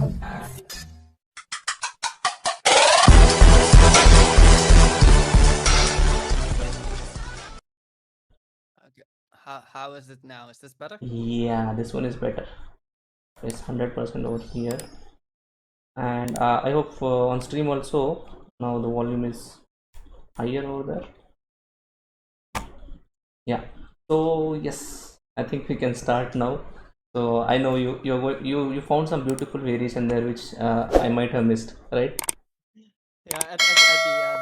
Okay. How is it now? Is this better? Yeah, this one is better. It's 100% over here, and I hope on stream also now the volume is higher over there. Yeah. So yes, I think we can start now. So I know you found some beautiful variation there, which I might have missed, right? Yeah, at the end.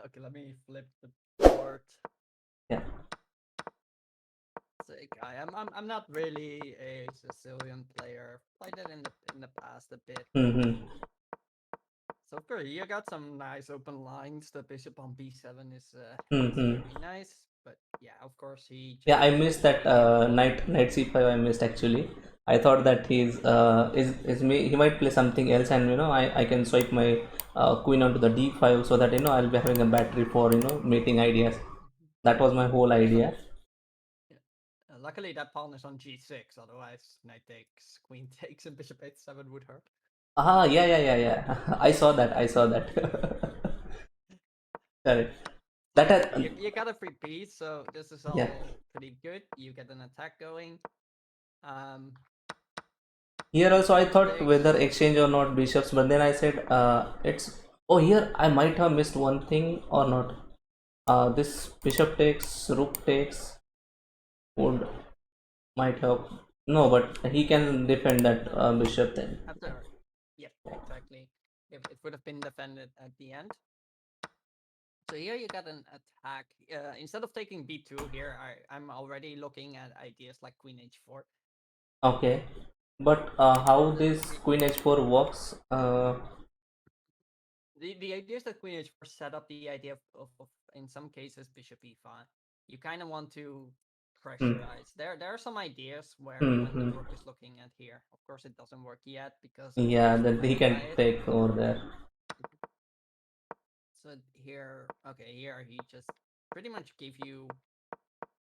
Okay, let me flip the board. Yeah. I'm not really a Sicilian player. Played it in the past a bit. Mm-hmm. So of course you got some nice open lines. The bishop on b7 is Mm-hmm. very nice. But yeah, of course he Yeah, just I missed that knight c5. I missed actually. I thought that he's is me. He might play something else, and I can swipe my queen onto the d5 so that I'll be having a battery for mating ideas. That was my whole yeah, idea. yeah. Luckily that pawn is on g6. Otherwise knight takes, queen takes, and bishop h7 would hurt. Ah, yeah, yeah, yeah, yeah. I saw that. I saw that. Correct. That So had, you got a free piece, so this is yeah. all pretty good. You get an attack going. Um, Here also I bishop thought takes. whether exchange or not bishops, but then I said it's. Oh, here I might have missed one thing or not. This bishop takes, rook takes would might have no, but he can defend that bishop then. After, yeah, exactly. If it would have been defended at the end. So here you got an attack. Instead of taking b2 here, I'm already looking at ideas like queen h4. Okay, but how this queen h4 works? The idea is that queen h4 set up the idea of in some cases bishop e5. You kind of want to Hmm, pressurize. There are some ideas where when the hmm. rook is looking at here. Of course, it doesn't work yet because of Yeah, course you that he raina can it. take over there. So here, okay, here he just pretty much give you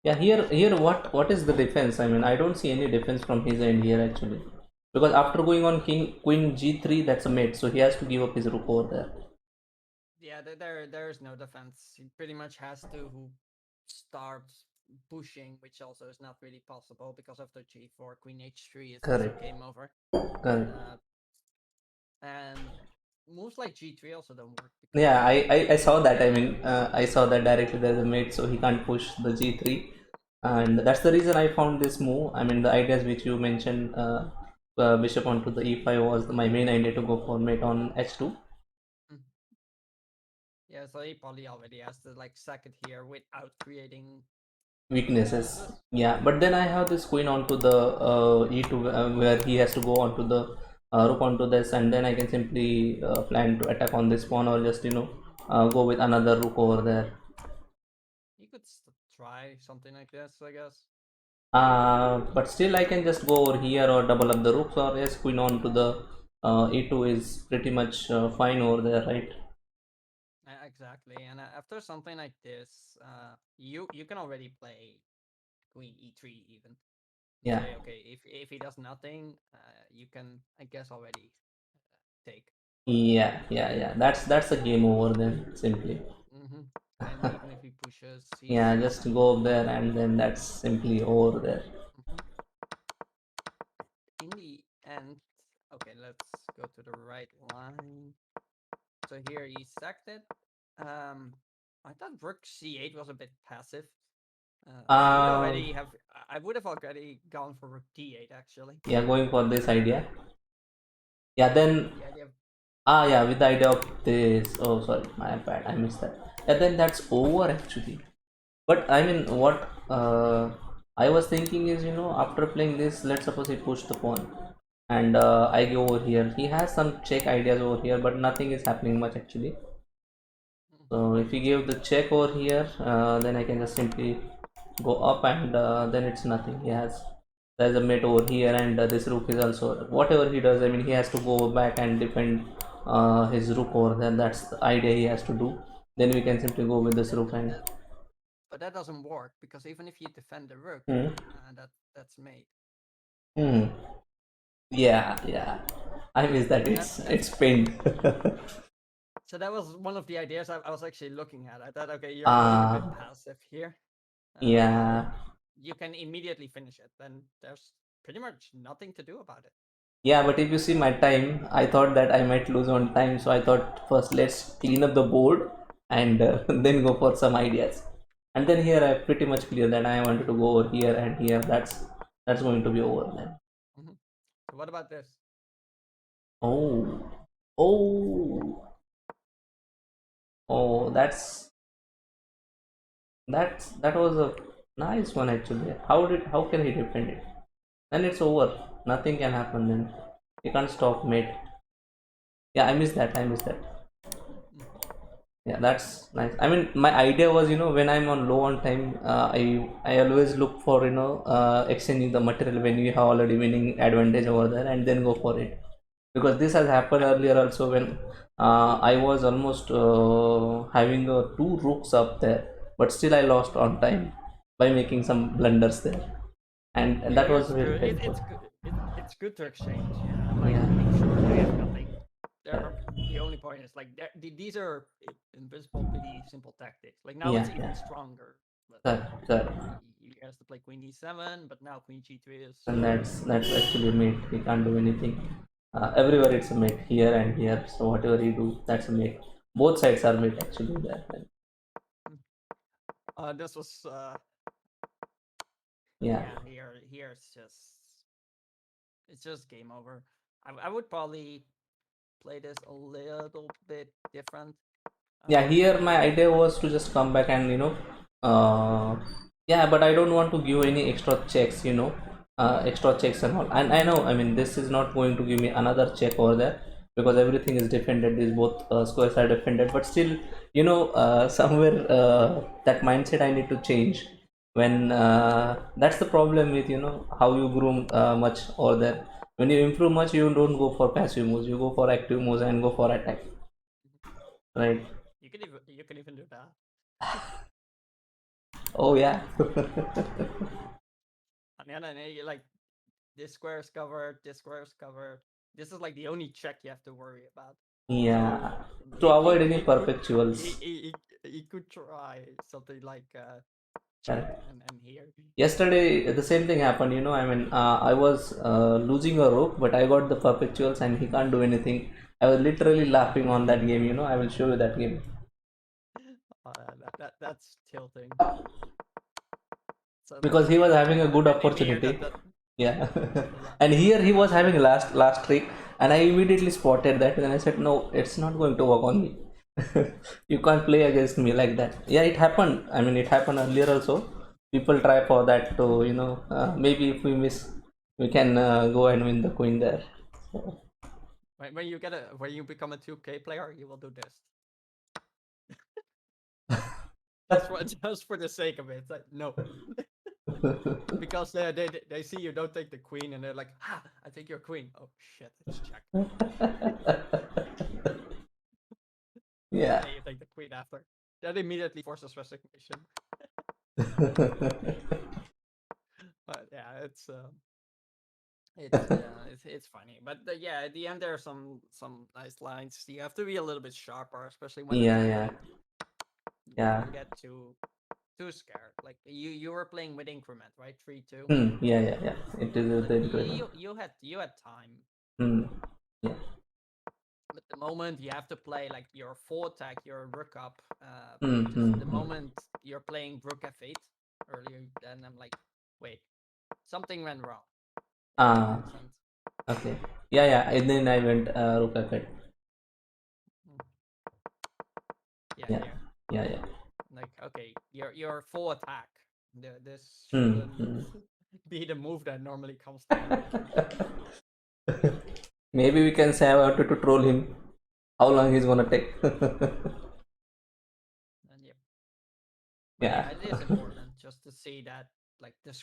Yeah, some. here what is the defense? I mean, I don't see any defense from his end here actually, because after going on king queen g3, that's a mate, so he has to give up his rook over there. Yeah, there's no defense. He pretty much has to start pushing, which also is not really possible because after g4, queen h3 is also Correct, game over. correct. And moves like g3 also don't work because Yeah, I you saw that. I mean, I saw that directly there's a mate, so he can't push the g3, and that's the reason I found this move. I mean, the ideas which you mentioned, bishop onto the e5 was my main idea to go for mate on h2. Mhm. Yeah, so he probably already has to like sack it here without creating Weaknesses. weaknesses. Yeah, but then I have this queen onto the e2 where he has to go onto the rook onto this, and then I can simply plan to attack on this pawn, or just go with another rook over there. You could try something like this, I guess. But still I can just go over here or double up the rooks, or yes, queen onto the e2 is pretty much fine over there, right? Exactly, and after something like this, you can already play queen e3 even. Yeah, Say okay, if he does nothing, you can I guess already take. yeah, yeah, yeah, that's a game over then simply. Mm-hmm. And even if he pushes, he's Yeah, just just not go gonna up win. there and then that's simply over there. Mm-hmm. In the end, okay, let's go to the right line. So here he sacked it. I thought rook c8 was a bit passive. um I would have already gone for rook d8 actually. yeah, going for this idea. Yeah, then The idea of yeah, with the idea of this. Oh, sorry, my bad, I missed that. Yeah, then that's over actually. But I mean, what I was thinking is, after playing this, let's suppose he pushed the pawn, and I go over here. He has some check ideas over here, but nothing is happening much actually. So if he gave the check over here, then I can just simply go up, and then it's nothing. He has there's a mate over here, and this rook is also whatever he does. I mean, he has to go back and defend his rook over there. That's the idea he has to do. Then we can simply go with this rook and. but that doesn't work because even if you defend the rook, Hmm. that's mate. Hmm. Yeah. I miss that. It's pained. So that was one of the ideas I was actually looking at. I thought, okay, you're going a bit Ah, passive here. yeah. You can immediately finish it. Then there's pretty much nothing to do about it. Yeah, but if you see my time, I thought that I might lose on time, so I thought first let's clean up the board and then go for some ideas. And then here I pretty much clear that I wanted to go over here and here. That's going to be over then. So what about this? Oh, oh, oh, that was a nice one actually. How can he defend it? Then it's over. Nothing can happen then. You can't stop mate. Yeah, I missed that. I missed that. Yeah, that's nice. I mean, my idea was, when I'm on low on time, I always look for, exchanging the material when you have already winning advantage over there, and then go for it. Because this has happened earlier also when I was almost having two rooks up there, but still I lost on time by making some blunders there, and that Yeah, was it's very good. painful. It's good to exchange. Yeah, like Yeah, make sure they have nothing. yeah, The only point is like these are invisible, pretty simple tactics. Like now yeah, it's even yeah. stronger. But Correct, correct. he has to play queen e7, but now queen g3 is. And that's actually a mate. He can't do anything. Everywhere it's a mate, here and here. So whatever you do, that's a mate. Both sides are mate actually there. This was Yeah, here it's just game over. I would probably play this a little bit different. yeah. Here my idea was to just come back and yeah, but I don't want to give any extra checks. Extra checks and all. And I know, I mean, this is not going to give me another check over there because everything is defended. These both squares are defended, but still, somewhere that mindset I need to change. When that's the problem with how you groom much over there. When you improve much, you don't go for passive moves. You go for active moves and go for attack, right? You can even do that. Oh yeah. And then like this square is covered, this square is covered. This is like the only check you have to worry about. Yeah. So To avoid any perpetuals. he could try something like check Correct. and here. Yesterday, the same thing happened. I mean, I was losing a rook, but I got the perpetuals, and he can't do anything. I was literally laughing on that game. I will show you that game. That's tilting. So Because he was having a good maybe here opportunity. that Yeah. yeah. And here he was having last trick, and I immediately spotted that, and I said, no, it's not going to work on me. You can't play against me like that. Yeah, it happened. I mean, it happened earlier also. People try for that to, maybe if we miss, we can go and win the queen there. So, When you become a 2K player, you will do this. Just for the sake of it. It's like no. Because they see you don't take the queen and they're like, ah, I take your queen. Oh shit, it's check. yeah. And you take the queen after. That immediately forces resignation. But yeah, it's funny. But yeah, at the end there are some nice lines. You have to be a little bit sharper, especially when Yeah. attacking. Yeah. Don't get too scared. Like you were playing with increment, right? 3-2. Yeah. It is the increment. You had time. Yeah. But the moment you have to play like your full attack, your rook up, the Mm-hmm. moment you're playing rook f8 earlier, then I'm like, wait, something went wrong. Ah, okay. Yeah. And then I went rook f8. Yeah. Yeah. Like okay, your full attack. This Hmm. shouldn't be the move that normally comes to mind. Maybe we can say I wanted to troll him. How long he's gonna take? And yeah. But Yeah. yeah, it is important just to see that like the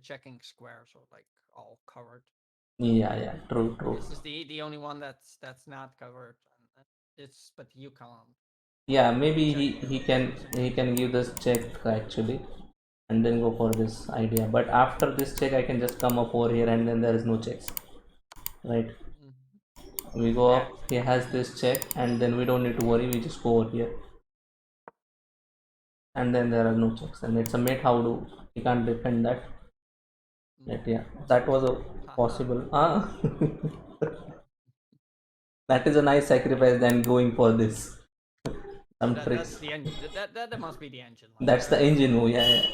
checking squares are like all covered. Yeah. True. This is the only one that's not covered. And it's but you can't. Yeah, maybe Check he here. he can give this check actually. and then go for this idea. But after this check, I can just come up over here, and then there is no checks, right? We go Yeah. up. He has this check, and then we don't need to worry. We just go over here, and then there are no checks, and it's a mate. How do he can't defend that? But yeah, that was a Haha. possible. Ah, that is a nice sacrifice than going for this. So Some that's tricks. the engine. That must be the engine line. That's the engine move. Yeah, yeah.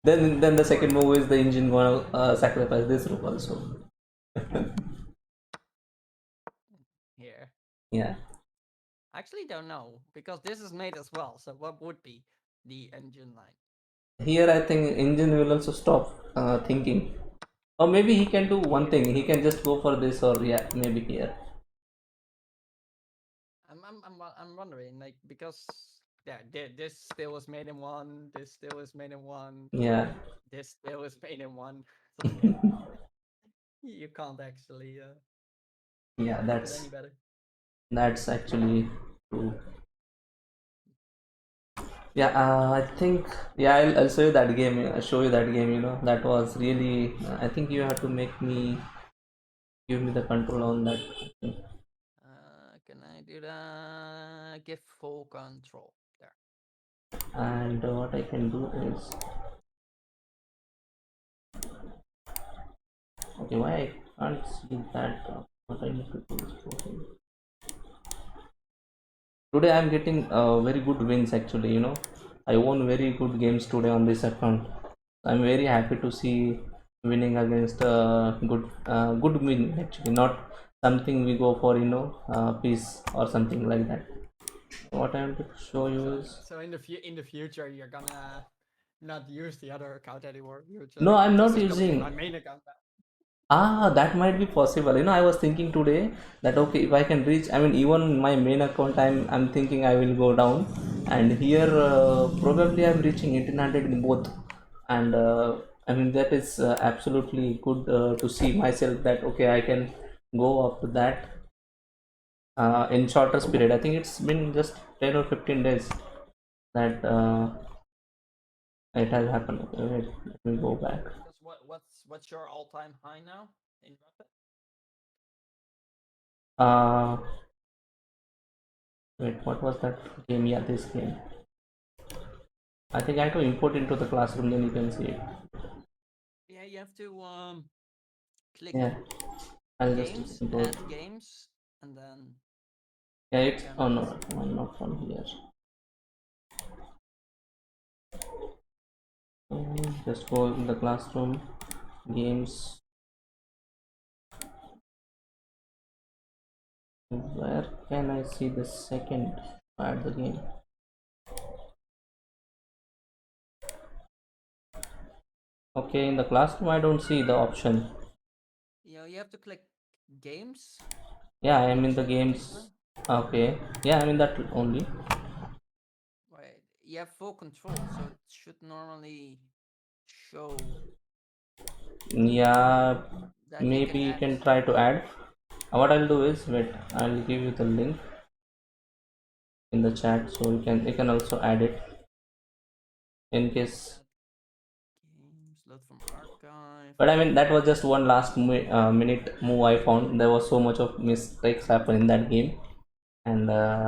Then the second move is the engine gonna sacrifice this rook also. Here. Yeah. I actually don't know because this is made as well. So what would be the engine line? Here I think engine will also stop thinking. Or maybe he can do one Here. thing. He can just go for this, or yeah, maybe here. I'm wondering like because yeah, this still was made in one. This still is made in one. Yeah. This still is made in one. So yeah, you can't actually Yeah, make it any better. that's actually true. Yeah, I think yeah, I'll show you that game. Show you that game. You know, that was really. I think you have to make me give me the control on that. Can I do that? Give full control. There. And what I can do is okay. Why I can't see that? What I need to do is go here. Today I'm getting very good wins actually. You know, I won very good games today on this account. I'm very happy to see winning against good win actually, not something we go for, you know, peace or something like that. What I want to show you is So in the future you're gonna not use the other account anymore. You're just no, like I'm this not is gonna be using. my main account now. That might be possible. You know, I was thinking today that okay, if I can reach, I mean, even my main account, I'm thinking I will go down, and here probably I'm reaching 1800 in both, and I mean that is absolutely good to see myself that okay, I can go up to that in shortest period. I think it's been just 10 or 15 days that it has happened. Okay, wait, let me go back. Because what's your all time high now in Rapid? Uh, Wait, what was that game? Yeah, this game. I think I have to import into the classroom, then you can see it. Yeah, you have to click Yeah, I'll just games, import. add games, and then Yeah, it's oh Gambit. no, not from here. Just go in the classroom, games. Where can I see the second? Add the game. Okay, in the classroom I don't see the option. You have to click games. Yeah, I am in the Inside the games games. menu. Okay, yeah, I'm in that only. Wait, you have full control, so it should normally show Yeah, that you can maybe you add. can try to add. What I'll do is wait, I'll give you the link in the chat so you can also add it in case. Games, load from archive. But I mean that was just one last minute move I found. There was so much of mistakes happen in that game, and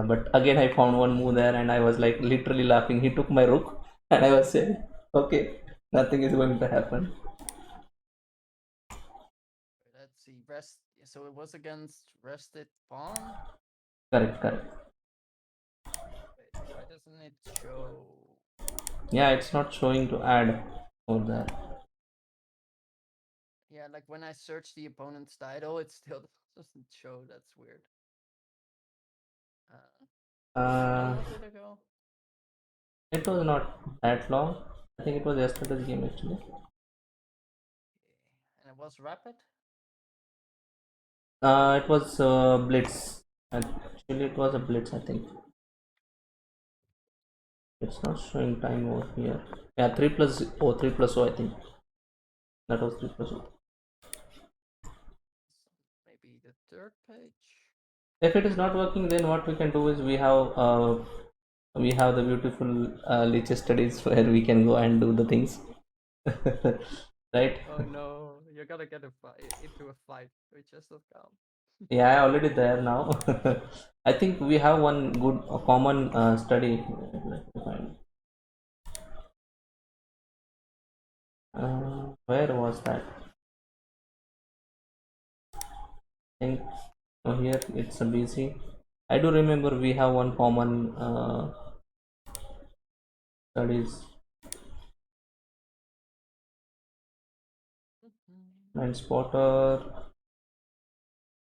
but again I found one move there, and I was like literally laughing. He took my rook, and I was saying, okay, nothing is going to happen. Let's see, rest. So it was against rested pawn. Correct, correct. Wait, why doesn't it show? Yeah, it's not showing to add over there. Yeah, like when I search the opponent's title, it still doesn't show. That's weird. How Uh, long was it ago? it was not that long. I think it was yesterday's game actually. And it was rapid. It was blitz. Actually, it was a blitz. I think it's not showing time over here. Yeah, 3 plus 0. I think that was 3 plus 0. Maybe the third page. If it is not working, then what we can do is we have we have the beautiful lichess studies where we can go and do the things. Right? Oh no, you're gonna get into a fight with chess.com. Yeah, I already there now. I think we have one good common study. Let me find. Where was that? I think here it's a busy. I do remember we have one common studies. And spotter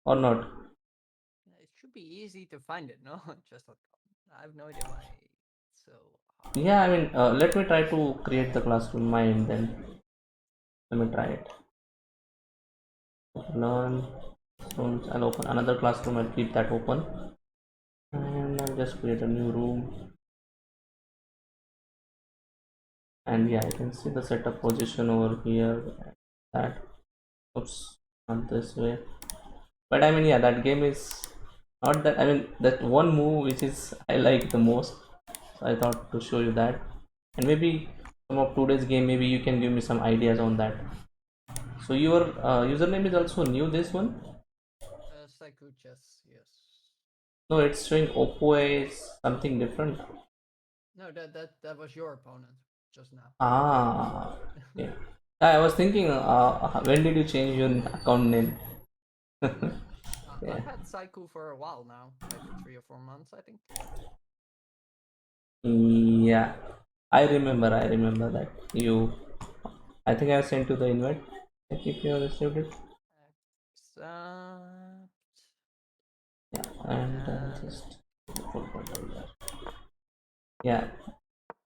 or not? It should be easy to find it, no? Chess.com. I have no idea why it's so hard. Yeah, I mean, let me try to create the classroom mine then. Let me try it. Learn. So I'll open another classroom and keep that open. And I'll just create a new room. And yeah, I can see the setup position over here. That. Oops, not this way. But I mean, yeah, that game is not that. I mean, that one move which is I like the most. So I thought to show you that. And maybe some of today's game, maybe you can give me some ideas on that. So your username is also new, this one? Chess, yes. No, it's showing Oppo is something different. No, that was your opponent just now. Ah, okay. I was thinking, when did you change your account name? Yeah. I've had Saiku for a while now, like 3 or 4 months, I think. Yeah, I remember that you. I think I sent you the invite. Check if you have received it. Accept. Yeah, and just full control there. Yeah,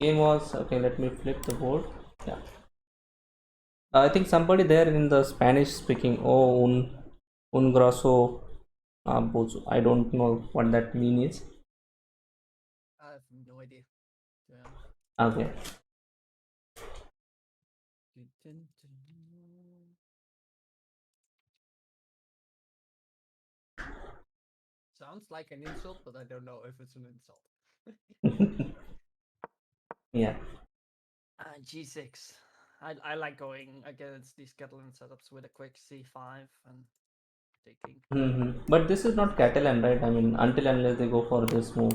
game was okay. Let me flip the board. Yeah, I think somebody there in the Spanish speaking. Oh, un grosso bozo. I don't know what that means. I have no idea. Yeah. Okay. Sounds like an insult, but I don't know if it's an insult. Yeah. G6. I like going against these Catalan setups with a quick C5 and taking. But this is not Catalan, right? I mean, until unless they go for this move.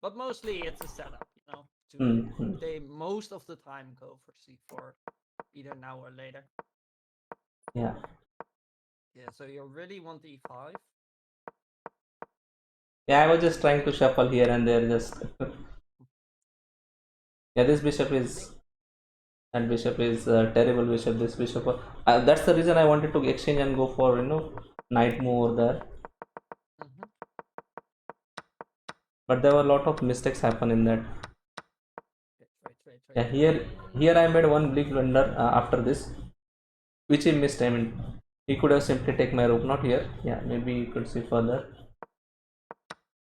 But mostly it's a setup, you know. They most of the time go for C4, either now or later. Yeah. Yeah, so you really want E5. Yeah, I was just trying to shuffle here and there, just. Yeah, this bishop is. And bishop is a terrible bishop. This bishop. That's the reason I wanted to exchange and go for, knight move over there. But there were a lot of mistakes happen in that. Yeah, here I made one big blunder after this, which he missed. I mean, he could have simply take my rook, not here. Yeah, maybe you could see further.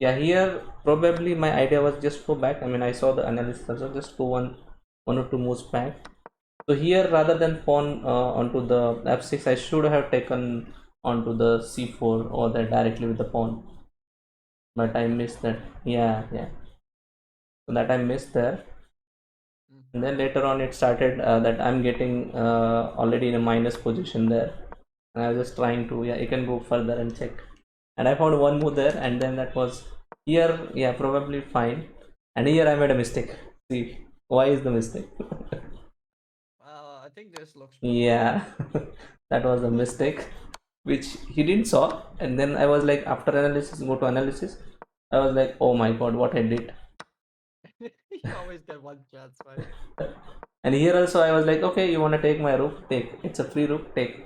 Yeah, here probably my idea was just go back. I mean, I saw the analysis also, just go one or two moves back. So here, rather than pawn onto the f6, I should have taken onto the c4 or there directly with the pawn. But I missed that. Yeah. So that I missed there. And then later on, it started that I'm getting already in a minus position there. And I was just trying to, yeah, you can go further and check. And I found one move there, and then that was here, yeah, probably fine. And here I made a mistake. See, why is the mistake? I think this looks. Yeah, that was a mistake which he didn't saw. And then I was like, after analysis, go to analysis. I was like, oh my god, what I did. You always get one chance, right? And here also I was like, okay, you want to take my rook, take. It's a free rook, take.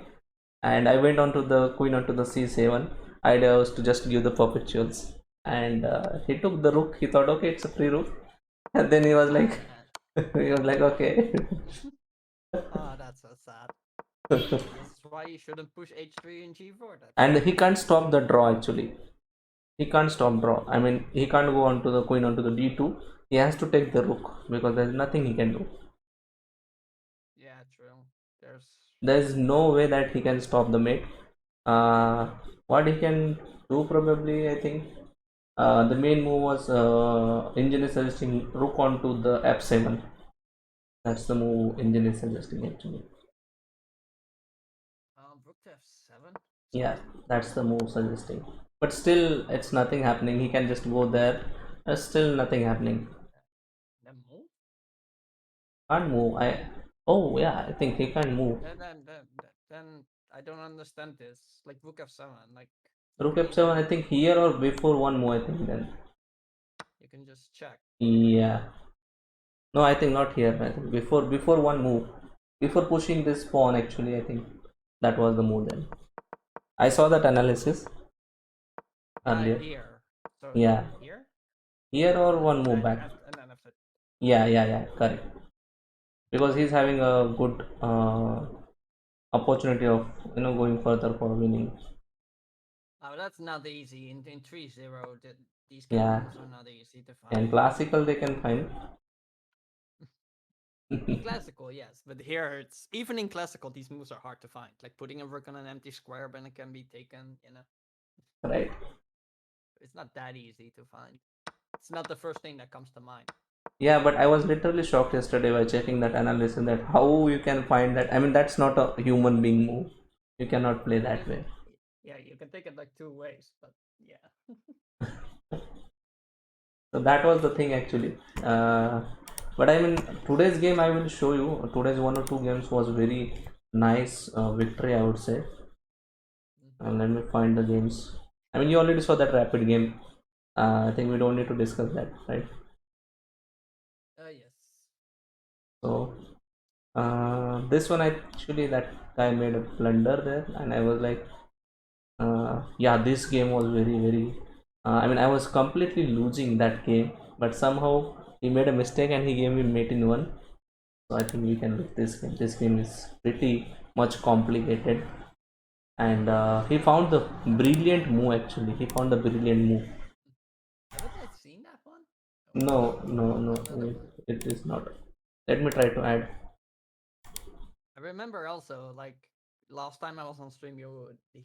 And I went onto the queen onto the c7. Idea was to just give the perpetuals. And he took the rook. He thought, okay, it's a free rook. And then he was like, okay. Oh, that's so sad. This is why you shouldn't push h3 and g4. And he can't stop the draw actually. He can't stop draw. I mean, he can't go onto the queen onto the d2. He has to take the rook because there's nothing he can do. Yeah, true. There's no way that he can stop the mate. What he can do probably, I think, The main move was engine is suggesting rook onto the f7. That's the move engine is suggesting actually. Rook to f7. Yeah, that's the move suggesting. But still, it's nothing happening. He can just go there. Still nothing happening. Then move. Can't move. Oh yeah, I think he can't move. Then I don't understand this. Like rook f7. Like Rook you f7. can, I think here or before one move. I think then. you can just check. Yeah. No, I think not here. I think before one move. Before pushing this pawn, actually, I think that was the move then. I saw that analysis earlier. Here. So Yeah. here. Here or one move back. And then after. Yeah, correct. Because he's having a good opportunity of going further for winning. Oh, that's not easy. In 3-0, these kind Yeah, of moves are not easy to and find. classical they can find. In classical, yes, but here it's even in classical these moves are hard to find. Like putting a rook on an empty square, but it can be taken. Right. It's not that easy to find. It's not the first thing that comes to mind. Yeah, but I was literally shocked yesterday by checking that analysis that how you can find that. I mean, that's not a human being move. You cannot play that way. Yeah, you can take it like two ways, but yeah. So that was the thing actually. But I mean, today's game I will show you. Today's one or two games was very nice victory, I would say. Let me find the games. I mean, you already saw that rapid game. I think we don't need to discuss that, right? Yes. So this one actually that guy made a blunder there, and I was like, yeah, this game was very. I mean, I was completely losing that game, but somehow he made a mistake and he gave me mate in one. So I think we can look this game. This game is pretty much complicated, and he found the brilliant move. Actually, he found the brilliant move. Haven't I seen that one? No, it is not. Let me try to add. I remember also like last time I was on stream,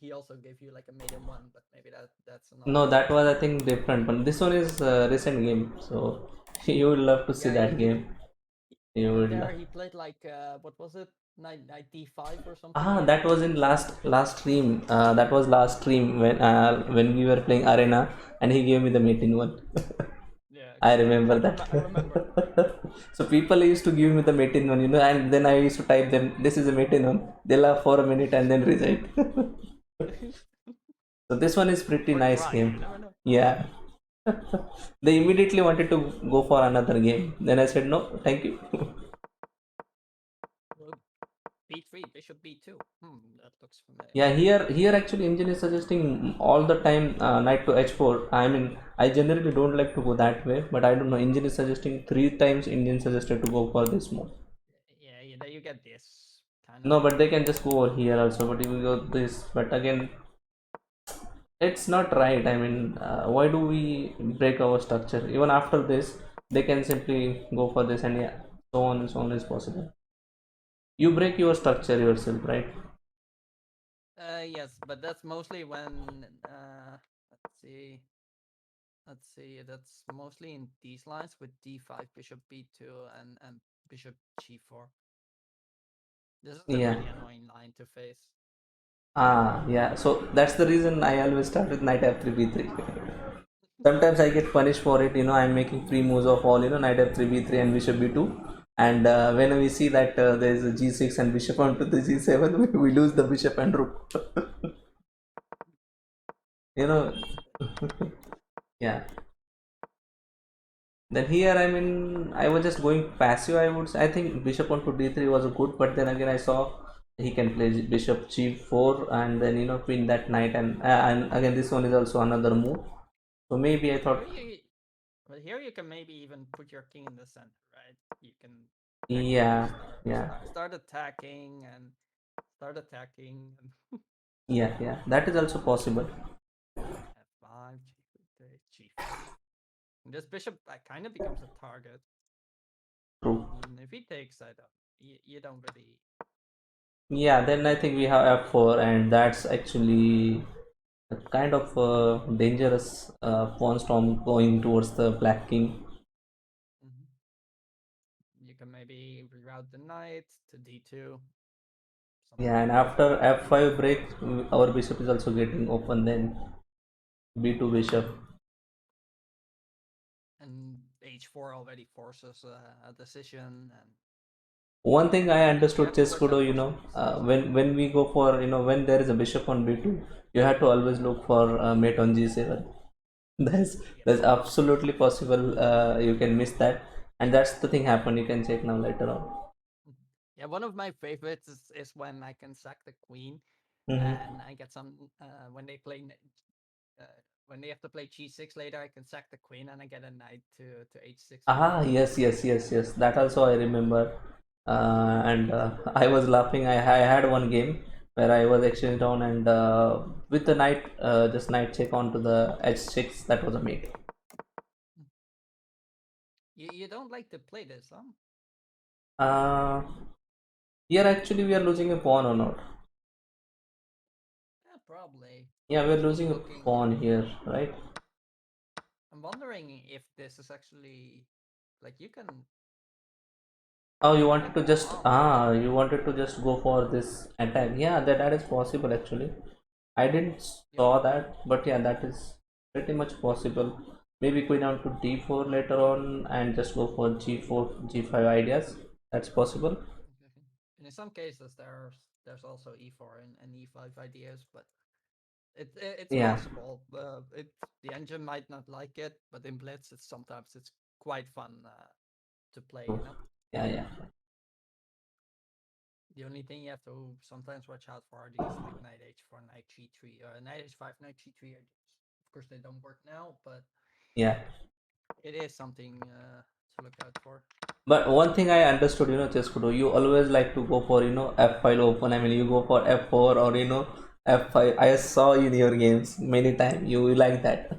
he also gave you like a maiden one, but maybe that's another. No, that was I think different one. This one is recent game, so you will love to see that game. You would There love. he played like what was it, knight d5 or something. That was in last stream. That was last stream when we were playing arena, and he gave me the mate in one. Yeah, I exactly. remember I remember. that. So people used to give me the mate in one, and then I used to type them. This is a mate in one. They laugh for a minute and then resign. So this one is pretty Or nice try. game. You never know. Yeah. They immediately wanted to go for another game. Then I said no, thank you. b3, bishop b2. That looks familiar. Yeah, here actually engine is suggesting all the time knight to h4. I mean, I generally don't like to go that way, but I don't know. Engine is suggesting 3 times. Engine suggested to go for this move. Yeah, you get this kind No, of. but they can just go over here also. But if we go this, but again, it's not right. I mean, why do we break our structure? Even after this, they can simply go for this, and yeah, so on is possible. You break your structure yourself, right? Yes, but that's mostly when let's see, that's mostly in these lines with d5, bishop b2, and bishop g4. This is a Yeah. really annoying line to face. Yeah. So that's the reason I always start with knight f3 b3. Sometimes I get punished for it. I'm making free moves of all. Knight f3 b3 and bishop b2. And when we see that there is a g6 and bishop onto the g7, we lose the bishop and rook. Yeah. Then here, I mean, I was just going passive. I would say. I think bishop onto d3 was good, but then again I saw he can play bishop g4 and then queen that knight, and again this one is also another move. So maybe I thought, But here you can maybe even put your king in the center, right? You can yeah, yeah, start attacking and start attacking. yeah, that is also possible. f5, g4. This bishop kind of becomes a target. True. If he takes, I don't. You don't really. Yeah, then I think we have f4, and that's actually a kind of dangerous pawn storm going towards the black king. Mhm. You can maybe reroute the knight to d2. Yeah, and Sometimes after you can f5 break, our bishop is also getting open. Then b2 bishop. and h4 already forces a decision, and One thing I you understood have to watch ChessKudo, out for some pieces. when we go for when there is a bishop on b2, you have to always look for mate on g7. That's Yep. that's absolutely possible. You can miss that, and that's the thing happen. You can check now later on. Mhm. Yeah, one of my favorites is when I can sack the queen, Mm-hmm. and I get some when they play when they have to play g6 later. I can sack the queen, and I get a knight to h6 with Ah, it. yes, yes, yes, yes. That also I remember. And I was laughing. I had one game where I was exchanged down and with the knight, just knight check onto the h6. That was a mate. You don't like to play this, huh? Uh, Here actually we are losing a pawn or not? Yeah, probably. Yeah, I'm we're actually losing a looking. pawn here, right? I'm wondering if this is actually like you can Oh, you take wanted a to pawn just off, right? you wanted to just go for this attack. Yeah, that is possible actually. I didn't Yep. saw that, but yeah, that is pretty much possible. Maybe queen down to d4 later on and just go for g4, g5 ideas. That's possible. Exactly. And in some cases, there's also e4 and e5 ideas, but it's Yeah, possible. The engine might not like it, but in blitz, it's quite fun to play. true. You know, Yeah, yeah, the only thing you have to sometimes watch out for are these like knight h4, knight g3, or knight h5, knight g3 ideas. Of course, they don't work now, but yeah. it is something to look out for. But one thing I understood, ChessKudo, you always like to go for, F5 open. I mean, you go for F4 or, F5. I saw in your games many times. You like that.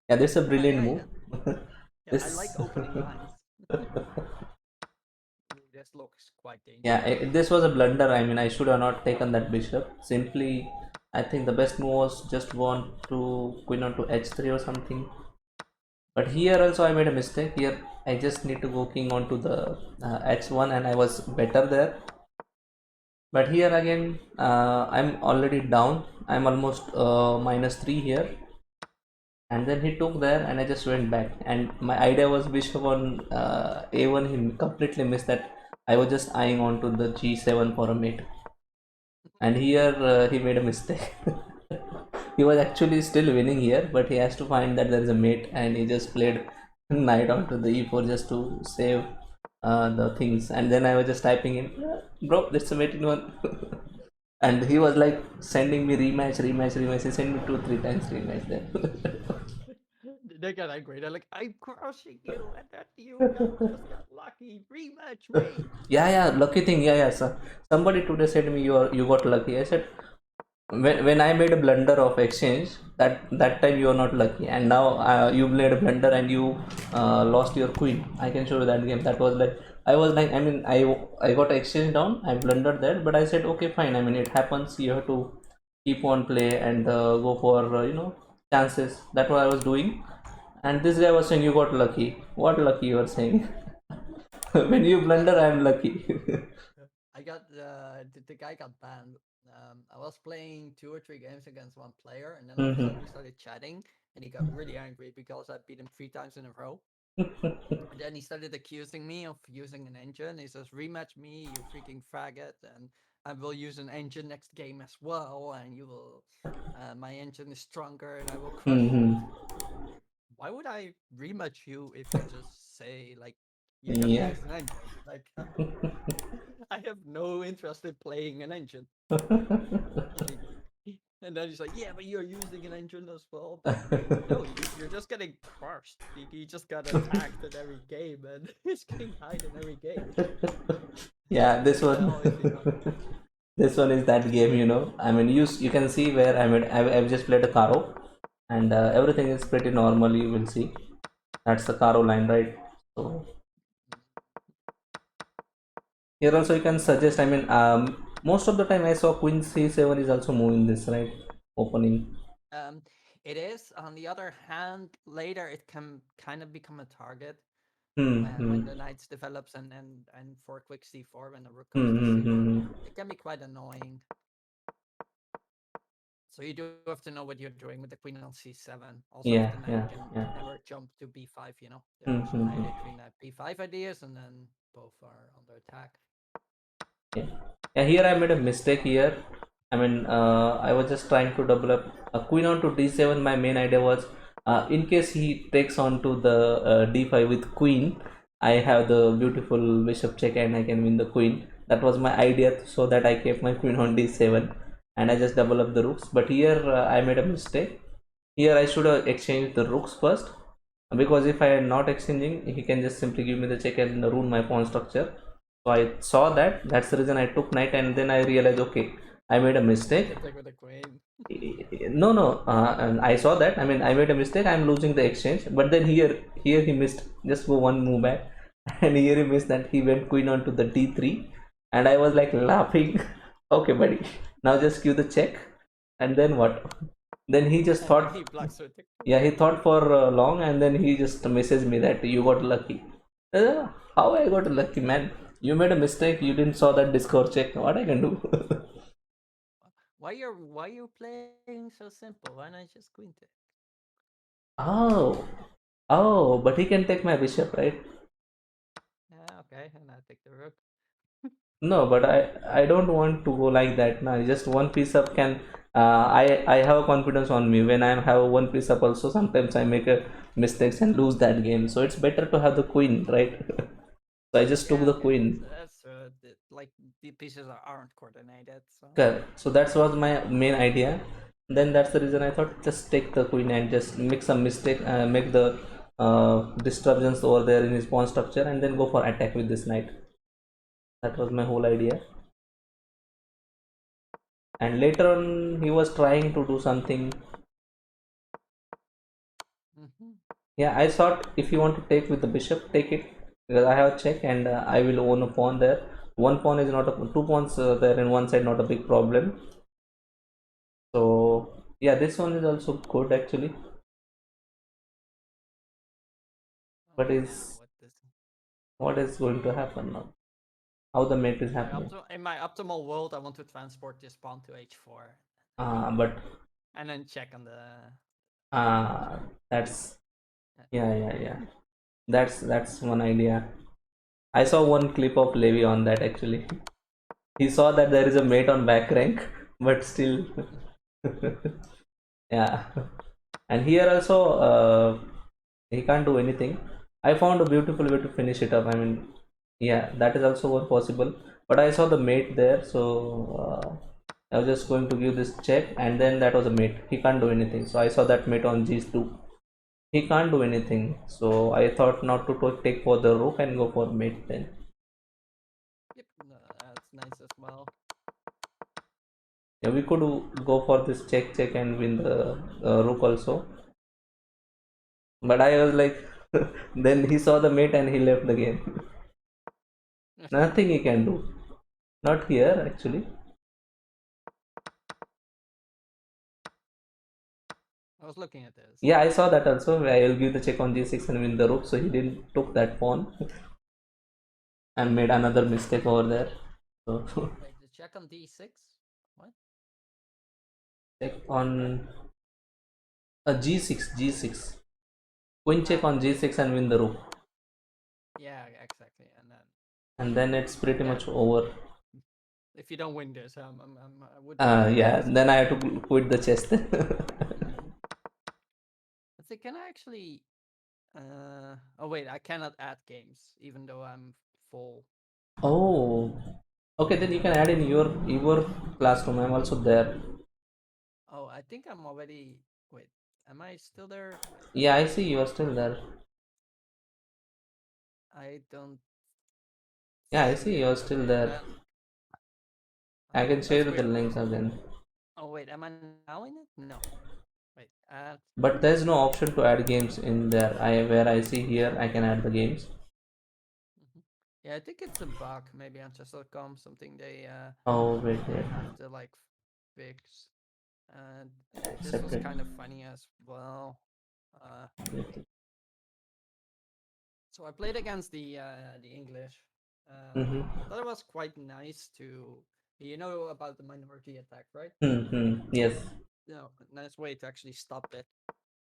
Yeah, this is a Yeah, brilliant yeah, move. yeah. Yeah, I like This, opening lines. This looks quite yeah, dangerous. this was a blunder. I mean, I should have not taken that bishop. Simply, I think the best move was just want to queen onto h3 or something. But here also I made a mistake. Here I just need to go king onto the h1 and I was better there. But here again I'm already down. I'm almost -3 here, and then he took there and I just went back, and my idea was bishop on a1. He completely missed that. I was just eyeing on to the g7 for a mate, and here he made a mistake. He was actually still winning here, but he has to find that there is a mate, and he just played knight onto the e4 just to save the things. And then I was just typing in, bro, that's a mate in one. And he was like sending me rematch, rematch, rematch. He sent me 2 3 times rematch there. They get angry. They're like, "I'm crushing you, and that you just got lucky. Rematch me." Yeah, yeah, lucky thing. Yeah, yeah, sir. Somebody today said me you got lucky. I said, when I made a blunder of exchange, that time you are not lucky, and now you made a blunder and you lost your queen. I can show you that game. That was like, I was like, I mean, I got exchange down. I blundered there, but I said okay, fine. I mean, it happens. You have to keep on play and go for chances. That's what I was doing. And this guy was saying you got lucky. What lucky you are saying? When you I blunder, I am lucky. I got the guy got banned. I was playing 2 or 3 games against one player, and then all of a Mhm. sudden we started chatting, and he got really angry because I beat him 3 times in a row. And then he started accusing me of using an engine. He says, "Rematch me, you freaking faggot, and I will use an engine next game as well, and you will. My engine is stronger, and I will crush you." Mhm. It's like, why would I rematch you if you just say like you're gonna Yeah. use an engine? Like I have no interest in playing an engine. Like, and then he's like, "Yeah, but you're using an engine as well." But no, you're just getting crushed. You just got attacked in every game, and he's getting tied in every game. Yeah, this What the one. hell is he on? This one is that game. I mean, you can see where I've just played a Caro, and everything is pretty normal. You will see that's the Caro line, right? So here also you can suggest. I mean, most of the time I saw Queen C7 is also moving this, right? Opening. Um, it is. On the other hand, later it can kind of become a target when Hmm. the knights develops and for quick c4 when the rook goes Hmm. to Hmm. c1, Hmm. it can be quite annoying. So you do have to know what you're doing with the queen on c7. Also, if the Yeah, knight yeah, can yeah. never jump to b5, Hmm. there's Hmm. knight Hmm. a3, knight b5 ideas, and then both are under attack. Yeah. Yeah, here I made a mistake here. I mean, I was just trying to develop a queen onto d7. My main idea was, in case he takes onto the d5 with queen, I have the beautiful bishop check and I can win the queen. That was my idea, so that I kept my queen on d7 and I just developed the rooks. But here I made a mistake. Here I should have exchanged the rooks first, because if I am not exchanging, he can just simply give me the check and ruin my pawn structure. So I saw that. That's the reason I took knight, and then I realized, okay, I made a You mistake. can take with the queen. No, no, and I saw that. I mean, I made a mistake. I'm losing the exchange. But then here he missed. Just go one move back, and here he missed that. He went queen onto the d3, and I was like laughing. Okay, buddy. Now just give the check, and then what? Then he just And then thought, he blocks with the queen. yeah, he thought for long, and then he just messaged me that you got lucky. How I got lucky, man? You made a mistake. You didn't saw that Discord check. What I can do? Why you playing so simple? Why not just queen take? Oh, oh, but he can take my bishop, right? Yeah, okay, and I take the rook. No, but I don't want to go like that. Now, just one piece up can. I have confidence on me. When I have one piece up, also sometimes I make a mistakes and lose that game. So it's better to have the queen, right? So I just took Yeah, the okay, queen. that's like the pieces aren't coordinated. So Correct. So that was my main idea. Then that's the reason I thought just take the queen and just make some mistake, make the disturbance over there in his pawn structure, and then go for attack with this knight. That was my whole idea. And later on, he was trying to do something. hmm Yeah, I thought if you want to take with the bishop, take it, because I have a check and I will own a pawn there. One pawn is not a two pawns there in one side, not a big problem. So yeah, this one is also good actually. But okay, now is what this what is going to happen now? How the mate is happening? in my optimal world, I want to transport this pawn to h4 But and then check on the uh, check. that's Uh, yeah. That's one idea. I saw one clip of Levi on that actually. He saw that there is a mate on back rank, but still, yeah. And here also, he can't do anything. I found a beautiful way to finish it up. I mean, yeah, that is also one possible. But I saw the mate there, so I was just going to give this check, and then that was a mate. He can't do anything. So I saw that mate on g2. He can't do anything. So I thought not to take for the rook and go for mate then. Yep, no, that's nice as well. Yeah, we could go for this check and win the rook also. But I was like, then he saw the mate and he left the game. Nothing he can do. Not here actually. I was looking at this. Yeah, I saw that also. I will give the check on g6 and win the rook. So he didn't took that pawn and made another mistake over there. So Wait, the check on d6? What? check on a g6. Queen check on Okay. g6 and win the rook. Yeah, exactly. And then it's pretty Yeah, much over. if you don't win this, I would be very Yeah, pissed. then I have to quit the chess. Let's see, can I actually? Oh wait, I cannot add games even though I'm full. Oh, okay. Then you can add in your classroom. I'm also there. Oh, I think I'm already. Wait, am I still there? Wait, Yeah, I see you are still there. I don't Yeah, I see see you it. are still Okay, there. then. I Oh, can that's share the weird. link again. Oh wait, am I now in it? No. Wait, add. But there's no option to add games in there. I where I see here I can add the games. Mhm. Yeah, I think it's a bug. Maybe on chess.com, something they Oh wait, wait. have to like fix. And this was Accepted. kind of funny as well. So I played against the English. Mm-hmm. I thought it was quite nice to, about the minority attack, right? Mm-hmm. Yes. Nice way to actually stop it.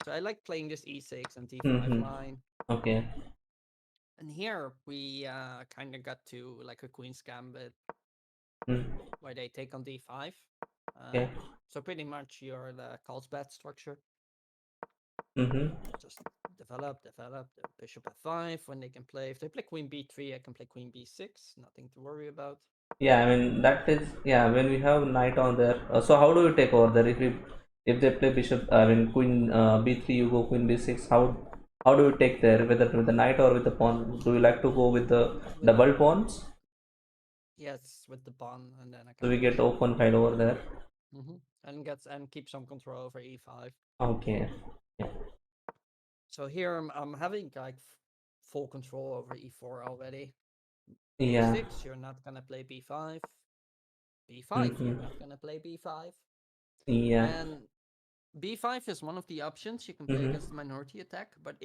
So I like playing this e6 and d5 Mm-hmm. line. Okay. And here we kind of got to like a queen's gambit Mm. where they take on d5. Okay. So pretty much you're the carlson structure. Mm-hmm. Just develop the bishop f5 when they can play. If they play queen b3, I can play queen b6. Nothing to worry about. Yeah, I mean that is, yeah, when we have knight on there. So how do you take over there if they play bishop? I mean queen b3, you go queen b6. How do you take there? Whether with the knight or with the pawn? Do you like to go with the With double pawns? Yes, with the pawn, and then I So can we push. get open file over there. And keep some control over e5. Okay. Yeah. So here I'm having like full control over e4 already. Yeah. a6, you're not gonna play b5. b5, Mm-hmm. you're not gonna play b5. Yeah. And b5 is one of the options you can play Mm-hmm. against the minority attack, but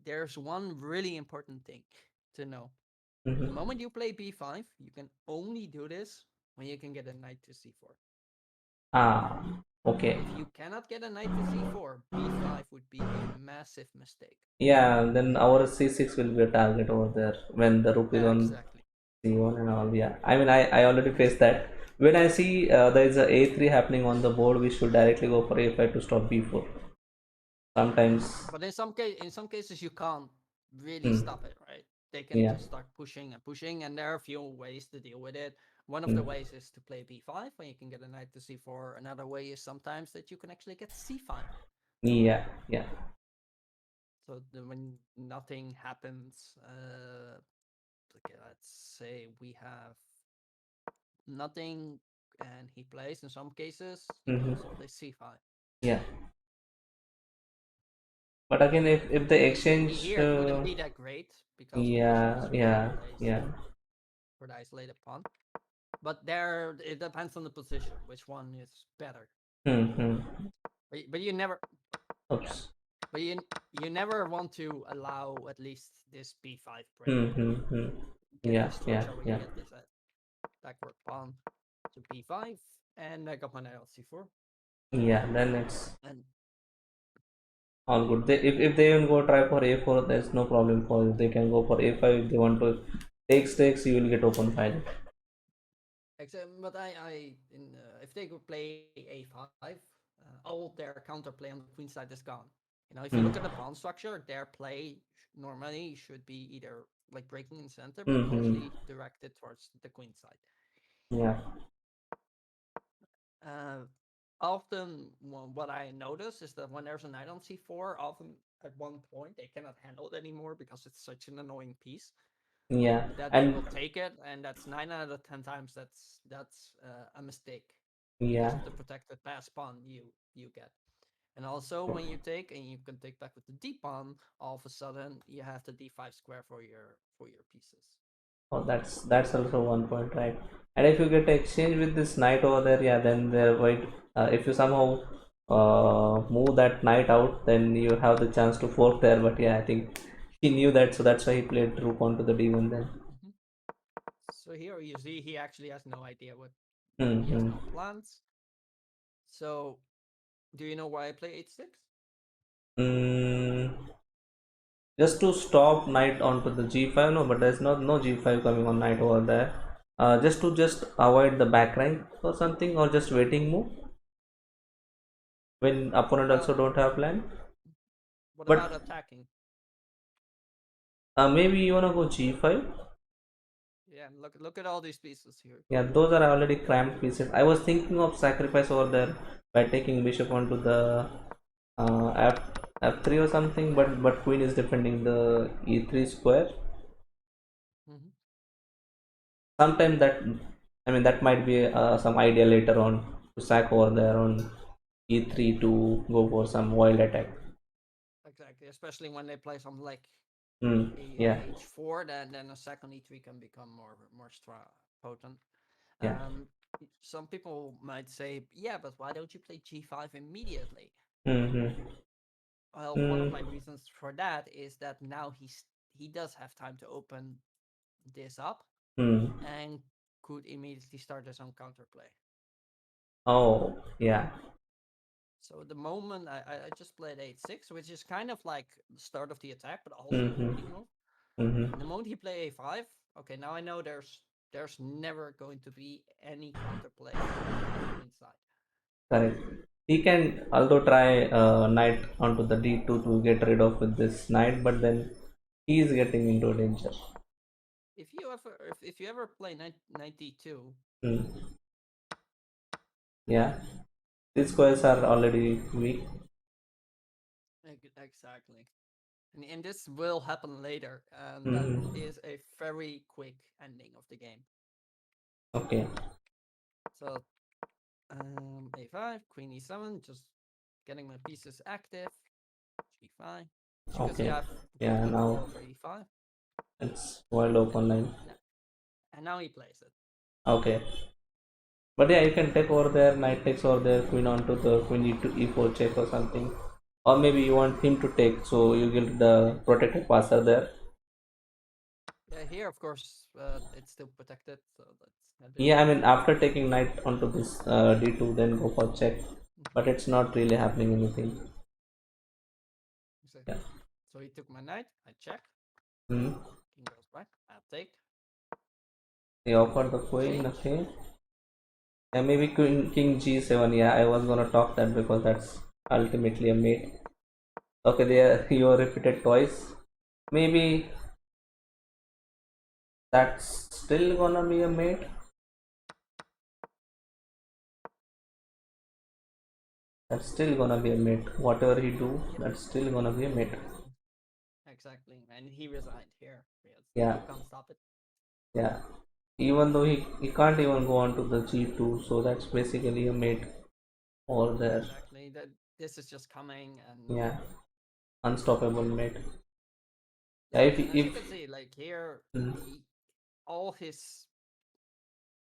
there's one really important thing to know. The Mm-hmm. moment you play b5, you can only do this when you can get a knight to c4. Ah. Okay. If you cannot get a knight to c4, b5 would be a massive mistake. Yeah. Then our c6 will be a target over there when the rook is on Exactly. c1 and all. Yeah, I mean I already faced that. When I see there is a a3 happening on the board, we should directly go for a5 to stop b4. Sometimes. But in some cases you can't really Hmm. stop it, right? They can Yeah. just start pushing and pushing, and there are a few ways to deal with it. One of Hmm. the ways is to play b5 when you can get a knight to c4. Another way is sometimes that you can actually get c5. Yeah. Yeah. So when nothing happens, okay, let's say we have nothing, and he plays. In some cases, you can Mm-hmm. also play c5. Yeah. But again, if the Maybe exchange, here it wouldn't be that great because the bishop yeah, is really yeah, placed yeah. for the isolated pawn. But there, it depends on the position, which one is better. Mm-hmm. But you never, yeah, Oops. but you never want to allow at least this b5 break. Mm-hmm. Get Yeah, this yeah, structure where you yeah, get this backward pawn to b5, and I got my knight on c4, yeah. Then it's and all good. If they even go try for a4, there's no problem for you. They can go for a5 if they want to take stakes. You will get open file. except but if they could play a5, all their counterplay on the queen side is gone. If you Hmm. look at the pawn structure, their play normally should be either like breaking in center, but Mm-hmm. mostly directed towards the queen side. Yeah. Uh, Often, what I notice is that when there's a knight on c4, often at one point they cannot handle it anymore because it's such an annoying piece Yeah. that they And will take it, and that's 9 out of 10 times that's a mistake because yeah. of the protected pass pawn you get. And also, when you take and you can take back with the d pawn, all of a sudden you have the d5 square for your pieces. Oh, that's also one point, right? And if you get exchange with this knight over there, yeah, then they're right. If you somehow move that knight out, then you have the chance to fork there. But yeah, I think he knew that, so that's why he played rook onto the d1 then. Mhm. So here you see he actually has no idea what he has Mm-hmm. no plans. So do you know why I play h6? Mm, just to stop knight onto the g5, no, but there's no g5 coming on knight over there. Just avoid the back rank or something, or just waiting move when opponent Well, also don't have plan. what about But attacking? maybe you wanna go g5. Yeah, look at all these pieces here. Yeah, those are already cramped pieces. I was thinking of sacrifice over there by taking bishop onto the f3 or something, but queen is defending the e3 square. Hmm. Sometime that, I mean, that might be some idea later on to sack over there on e3 to go for some wild attack. Exactly, especially when they play something like Hmm. Yeah. h4, then a second e3 can become more strong, potent. Yeah. Um, some people might say, yeah, but why don't you play g5 immediately? Mm-hmm. Well, one of my reasons for that is that now he does have time to open this up Mm. and could immediately start his own counterplay. Oh, yeah. So at the moment I just played a6, which is kind of like the start of the attack, but also the Mm-hmm. opening move. Mm-hmm. And the moment he play a5, okay, now I know there's never going to be any counterplay on the queen side. Correct. He can although try knight onto the d2 to get rid of with this knight, but then he is getting into danger. If you ever play knight d2, Mm. Yeah, these squares are already weak. exactly. And this will happen later, and that Mm-hmm. is a very quick ending of the game. Okay. So a5, queen e7, just getting my pieces active. g5. As you can see, Okay. I have good Yeah, control now over e5. it's wild open line. And now he plays it. Okay. But yeah, you can take over there, knight takes over there, queen onto the queen e2 e4 check or something. Or maybe you want him to take, so you get the protected passer there. Yeah, here of course it's still protected, so that's a bit Yeah, I mean annoying. after taking knight onto this d2, then go for check. But it's not really happening anything. Exactly. Yeah. So he took my knight. I check. Hmm. King goes back. I take. He offered the queen. Exchange. Okay. Yeah, maybe queen king g7. Yeah, I was gonna talk that because that's ultimately a mate. Okay, there you are repeated twice. Maybe that's still gonna be a mate. That's still gonna be a mate. Whatever he do, Yep. that's still gonna be a mate. Exactly. And he resigned here. Yes. Yeah, You can't stop it. yeah. Even though he can't even go on to the g2, so that's basically a mate over there. Exactly. That this is just coming and Yeah, unstoppable mate. Yeah, yep. if And as you if can see, like here, mm, all his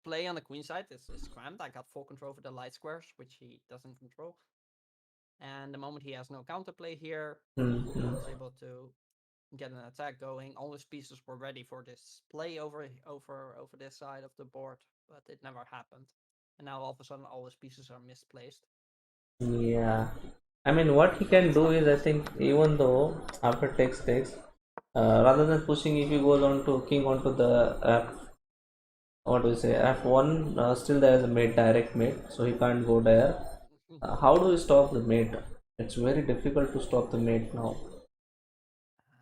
play on the queen side is crammed. I got full control over the light squares, which he doesn't control. And the moment he has no counterplay here, I mm. was able to get an attack going. All his pieces were ready for this play over this side of the board, but it never happened. And now all of a sudden, all his pieces are misplaced. Yeah, I mean what he So can it's do not is I possible think to win. even though after takes rather than pushing, if he goes on to king onto the what do you say f1, still there is a mate, direct mate, so he can't go there. How do you stop the mate? It's very difficult to stop the mate now.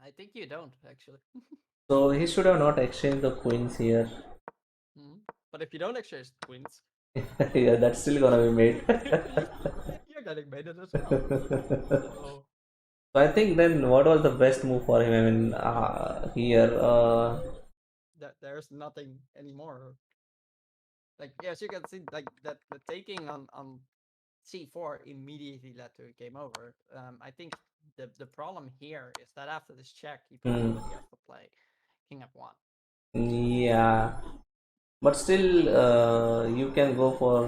I think you don't actually. So he should have not exchanged the queens here. Mhm. But if you don't exchange the queens, Yeah, that's still gonna be mate. you're getting mated as well. So So I think then what was the best move for him? I mean, here, there's nothing anymore. Like yes, you can see like that the taking on c4 immediately led to a game over. I think the problem here is that after this check, he hmm, probably has to play king f1. yeah, but still, you can go for.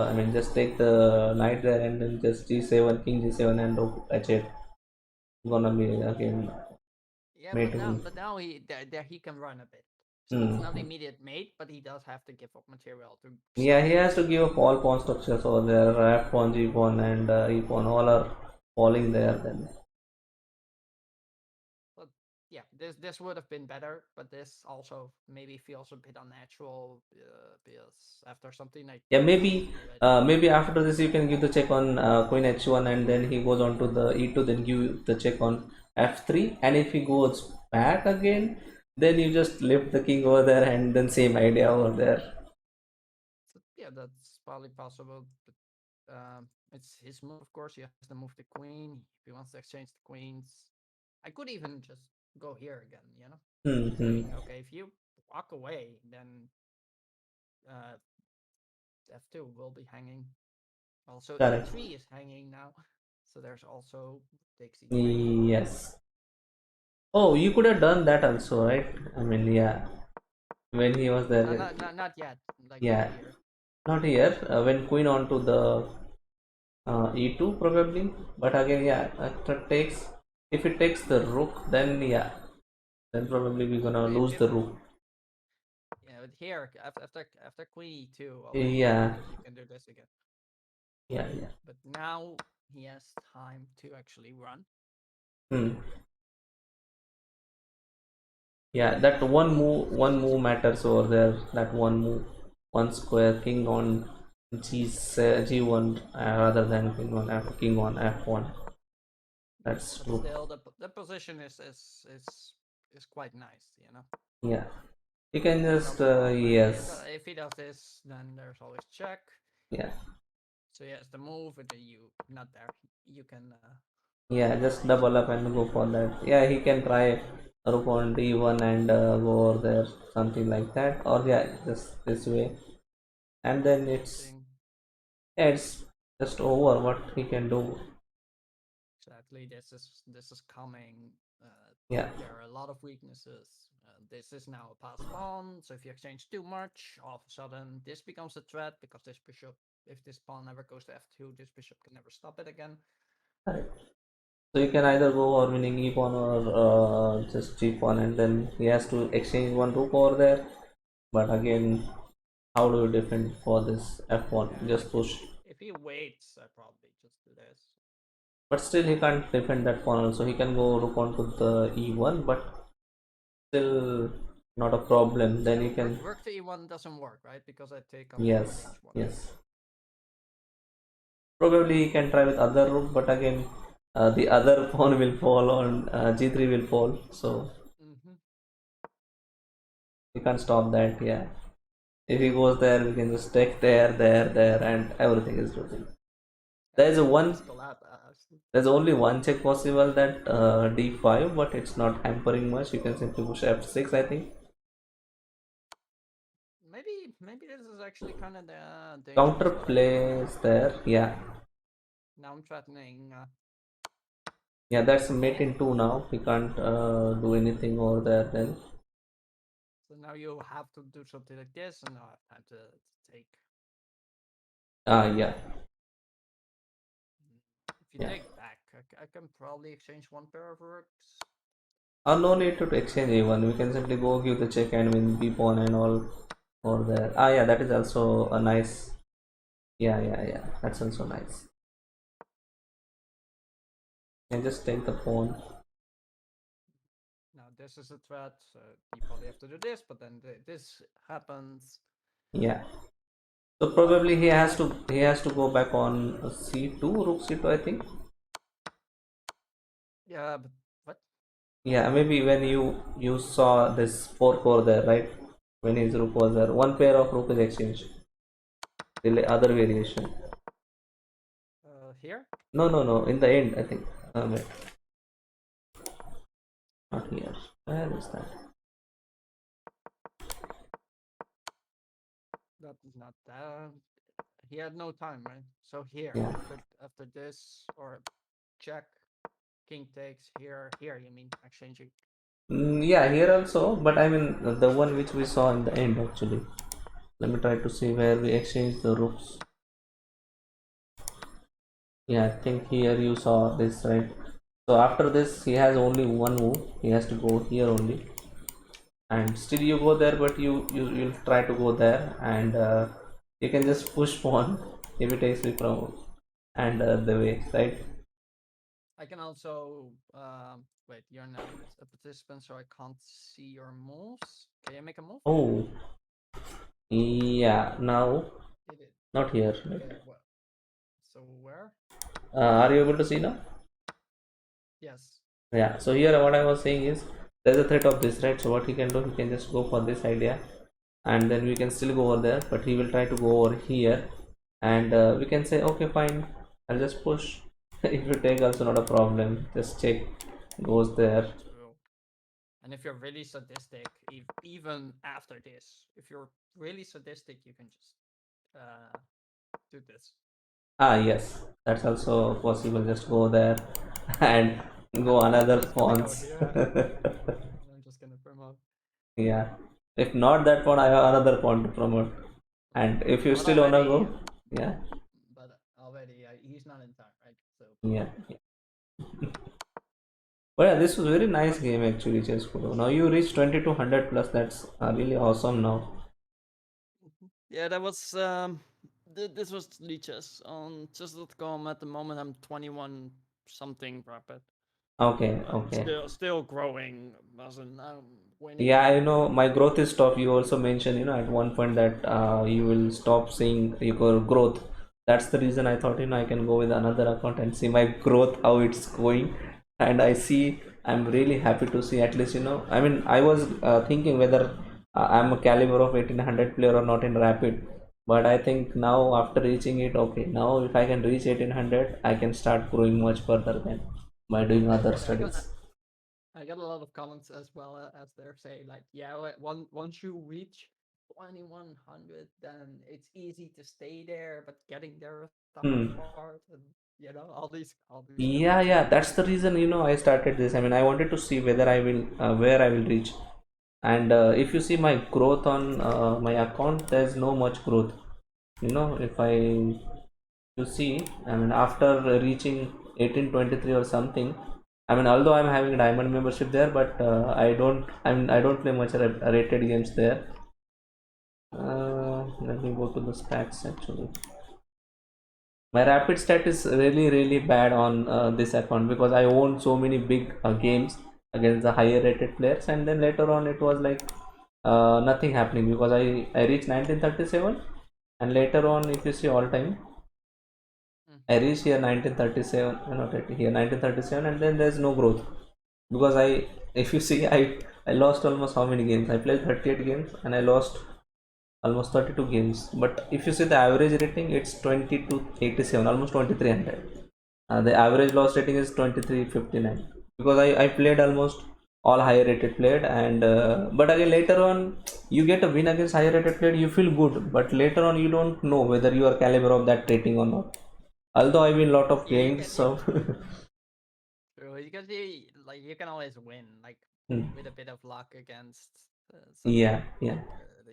I mean, just take the knight there and then just g7, king g7, and h8. Gonna be again Yeah, mate win. but now there he can run a bit. So it's not Hmm. immediate mate, but he does have to give up material to Yeah, start he the has to game. give up all pawn structures over there. F pawn, g pawn, and e pawn. All are falling there. Then. But yeah, this would have been better, but this also maybe feels a bit unnatural because after something like Yeah, this already. maybe after this you can give the check on queen h1, and then he goes on to the e2, then give the check on f3, and if he goes back again, then you just lift the king over there, and then same idea over there. So yeah, that's probably possible. But it's his move, of course. He has to move the queen if he wants to exchange the queens. I could even just go here again, Hmm. saying, okay, if you walk away, then uh, f2 will be hanging. Also, Correct. e3 is hanging now, so there's also takes e3. Yes. Oh, you could have done that also, right? I mean, yeah, when he was No, there. not yet. Like Yeah, here. Not here. When queen onto the e2 probably, but again, yeah, after takes, if it takes the rook, then yeah, then probably we're gonna lose the rook. Yeah, but here after queen e2, Yeah, you can do this again. yeah. But now he has time to actually run. Yeah, that one move matters over there. That one move, one square, king on g1 rather than king on f1. That's But true. still, the position is quite nice, you know. Yeah, you can just yes. yes. If he does this, then there's always check. Yeah. So yes, the move, and you not there. You can. Yeah, just double up and go for that. Yeah, he can try rook on d1 and go over there, something like that. Or yeah, just this way, and then it's just over what he can do. Exactly. This is coming. Yeah. There are a lot of weaknesses. This is now a pass pawn. So if you exchange too much, all of a sudden this becomes a threat because this bishop, if this pawn never goes to f2, this bishop can never stop it again. Right. So you can either go or winning e pawn or just g pawn, and then he has to exchange one rook over there. But again, how do you defend for this f1? Yeah, Just push. if he waits, I probably just do this. But still, he can't defend that pawn. Also, he can go rook onto the e1, but still not a problem. Then you can. Rook to e1 doesn't work, right? Because I take up Yes, h1. yes. Probably he can try with other rook, but again, the other pawn will fall on g3 will fall. So you can't stop that. Yeah. If he goes there, we can just take there, and everything is losing. There's there's only one check possible, that d5, but it's not hampering much. You can simply push f6, I think. Maybe this is actually kind of the Counter plays there, yeah. Now I'm threatening. Yeah, that's mate in 2 now. He can't do anything over there then. So now you have to do something like this, and now I have to take. Yeah. If you take back, I can probably exchange one pair of rooks. No need to exchange a1. We can simply go give the check and win b pawn and all over there. Yeah, that is also a nice. Yeah. That's also nice. And just take the pawn. Now this is a threat, so you probably have to do this, but then this happens. Yeah. So probably he has to go back on c2, rook c2, I think. Yeah, but what? Yeah, maybe when you saw this fork over there, right? When his rook was there, one pair of rook is exchanged. The other variation. Here? No. In the end, I think. Wait. Not here. Where is that? Not that. He had no time, right? So here, Yeah. after this, or check, king takes here. You mean exchanging? Yeah, here also, but I mean the one which we saw in the end actually. Let me try to see where we exchange the rooks. Yeah, I think here you saw this, right? So after this, he has only one move. He has to go here only, and still you go there, but you'll try to go there, and you can just push pawn if it takes me from and the way, right? I can also wait. You're not a participant, so I can't see your moves. Can you make a move? Oh, yeah. Now, not here. Right? Okay, so where? Are you able to see now? Yes. Yeah. So here, what I was saying is there's a threat of this, right? So what he can do, he can just go for this idea, and then we can still go over there, but he will try to go over here, and we can say, okay, fine, I'll just push. If you take, also not a problem. Just check, goes there. True. And if you're really sadistic, even after this, if you're really sadistic, you can just do this. Yes, that's also possible. Just go there and go another pawns. I'm just gonna promote. Yeah, if not that pawn, I have another pawn to promote. And if you But still wanna already, go, yeah, he's not in time, right? So yeah. But yeah, this was very nice game actually, ChessKudo. Now you reach 2200 plus. That's really awesome now. yeah, that was this was lichess on chess.com. At the moment, I'm 21 something rapid. Okay, okay. Still growing, as in I'm Yeah, winning. I know my growth is stopped. You also mentioned, at one point that you will stop seeing your growth. That's the reason I thought, I can go with another account and see my growth, how it's going. And I see, I'm really happy to see at least, I mean, I was thinking whether I'm a caliber of 1800 player or not in rapid. But I think now after reaching it, okay, now if I can reach 1800, I can start growing much further then by doing other I got studies. I got a lot of comments as well as they're saying like, yeah, once you reach 2100, then it's easy to stay there, but getting there is the hard Hmm. part, and all these Yeah, comments. yeah, that's the reason, I started this. I mean, I wanted to see whether I will, where I will reach. And if you see my growth on my account, there's no much growth. If you see, I mean, after reaching 1823 or something, I mean, although I'm having diamond membership there, but I don't play much rated games there. Let me go to the stats actually. My rapid stat is really really bad on this account because I own so many big games against the higher rated players, and then later on it was like nothing happening because I reached 1937, and later on if you see all time Mm. I reached here 1937, not here 1937, and then there's no growth because if you see, I lost almost how many games. I played 38 games and I lost almost 32 games. But if you see the average rating, it's 20 to 87, almost 2300. The average loss rating is 2359 because I played almost all higher rated played, and but again later on you get a win against higher rated played, you feel good, but later on you don't know whether you are caliber of that rating or not. Although I win lot of Yeah, games, so true. Because you can always win like Hmm. with a bit of luck against some Yeah, yeah.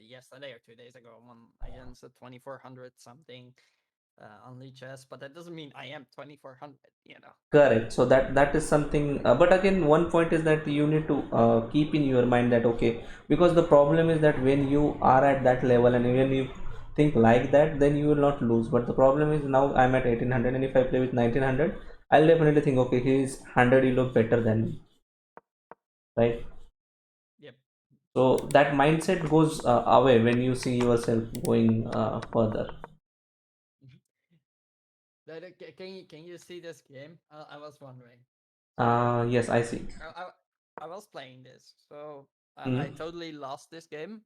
yesterday or 2 days ago, one against a 2400 something on lichess, but that doesn't mean I am 2400. Correct. So that is something. But again, one point is that you need to keep in your mind that okay, because the problem is that when you are at that level and when you think like that, then you will not lose. But the problem is now I'm at 1800, and if I play with 1900, I'll definitely think okay, he's 100 elo better than me, right? Yep. So that mindset goes away when you see yourself going further. Can you see this game? I was wondering. Yes, I see. I was playing this, so I Mm-hmm. totally lost this game.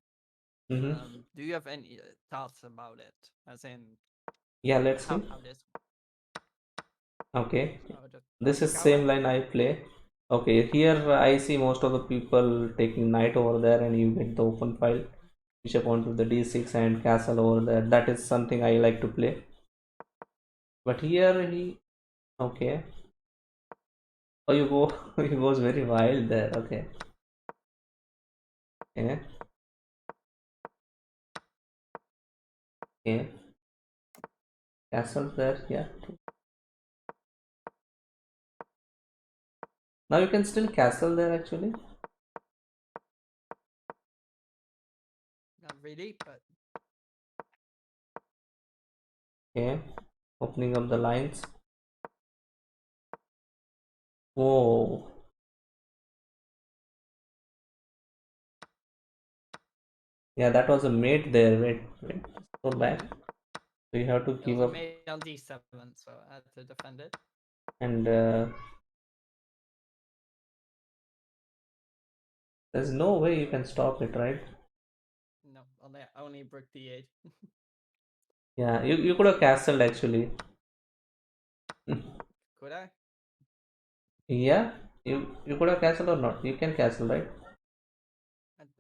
Mm-hmm. Do you have any thoughts about it? As in Yeah, let's see. how this? Okay. So just This is Hikaru. same line I play. Okay, here I see most of the people taking knight over there, and you get the open file, bishop onto the d6 and castle over there. That is something I like to play. But here okay. Oh, you go, he goes very wild there. Okay, okay, okay. Castle there, yeah. Now you can still castle there actually. Not really, but Okay, opening up the lines. Whoa, yeah, that was a mate there. Wait, wait, go back. So you have to it was give a up mate on d7, so I had to defend it. and there's no way you can stop it, right? No, only broke d8. Yeah, you could have castled actually. Could I? Yeah, you could have castled or not. You can castle, right?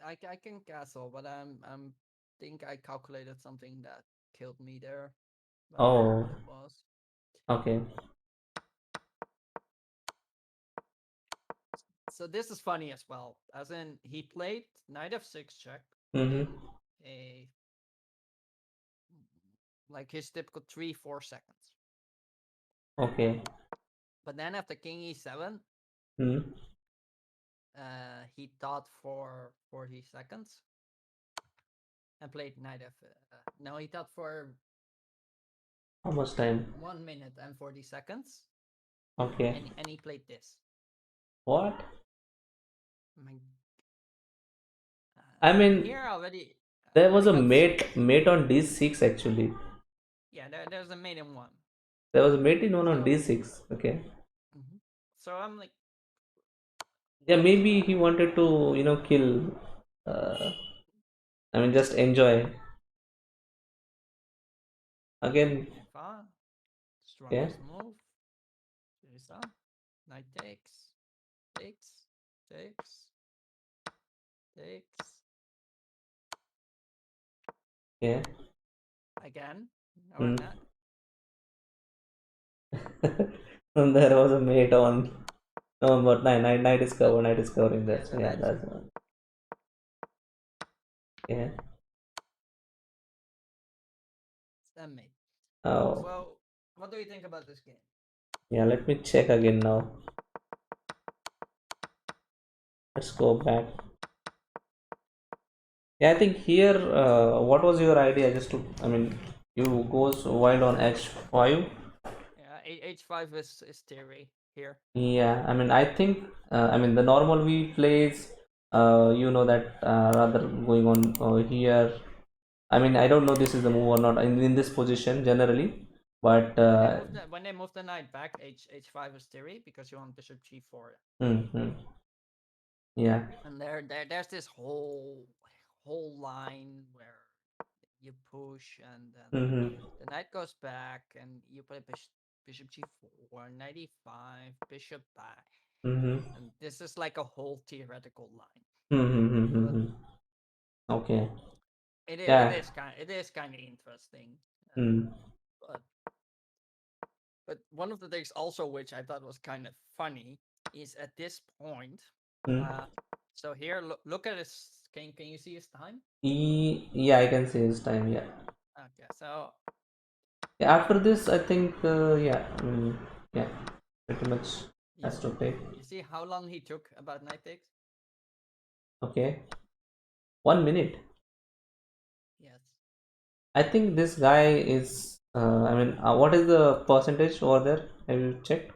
I can castle, but I'm think I calculated something that killed me there. But I forgot Oh, what it was. okay. So this is funny as well. As in, he played knight f6 check Mm-hmm. in a like his typical 3-4 seconds. Okay. But then after king e7, Hmm. he thought for 40 seconds and played knight f. No, he thought for How much time? 1 minute and 40 seconds, Okay. and he played this. What? My, I mean, here already. there was I a got mate on d6 actually. yeah. There's a mate in one. There was a mate in one on So d6. Okay. so I'm like, Yeah, what? maybe he wanted to, kill. I mean, just enjoy. Again, F1, yeah, strongest move. Here's up. Knight takes, takes, takes, takes. yeah. Again. No, Hmm. not. And there was a mate on. No, but night is covered. Night is covering Yeah, that. So yeah, that's that's one. Yeah. samay. Oh, So, what do you think about this game? yeah. Let me check again now. Let's go back. Yeah, I think here. What was your idea? Just to, I mean, you goes wild on h5. Yeah, h5 is theory here. Yeah, I mean, I think, I mean, the normal we plays, that rather going on here. I mean, I don't know this is the move or not in this position generally, but When they move the knight back, h5 is theory because you want bishop g4. hmm, yeah, And there's this whole line where you push and then hmm, the knight goes back and you play bishop g4, knight e5, bishop back, hmm, and this is like a whole theoretical line. But hmm, okay, it yeah, is kind of interesting. hmm, But one of the things also which I thought was kind of funny is at this point. hmm. So here, look at his. Can you see his time? Yeah, I can say his time. Yeah, Okay, so yeah, after this, I think, yeah, yeah, pretty much you, has to take. you see how long he took about knight takes? Okay, 1 minute. Yes. I think this guy is. I mean, what is the percentage over there? Have you checked?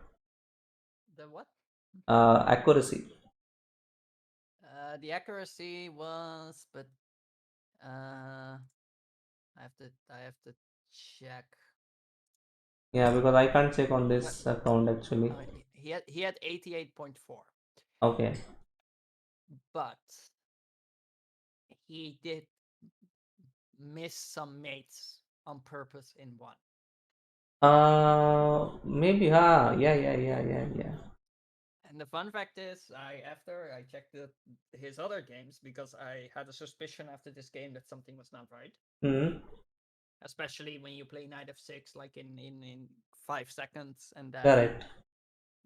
The what? Accuracy. The accuracy was, but I have to check. Yeah, because I can't check on But this account actually. he had 88.4, Okay. but he did miss some mates on purpose in one. Maybe. Yeah. And the fun fact is, after I checked his other games because I had a suspicion after this game that something was not right. Hmm. Especially when you play knight f6 like in 5 seconds and then Correct.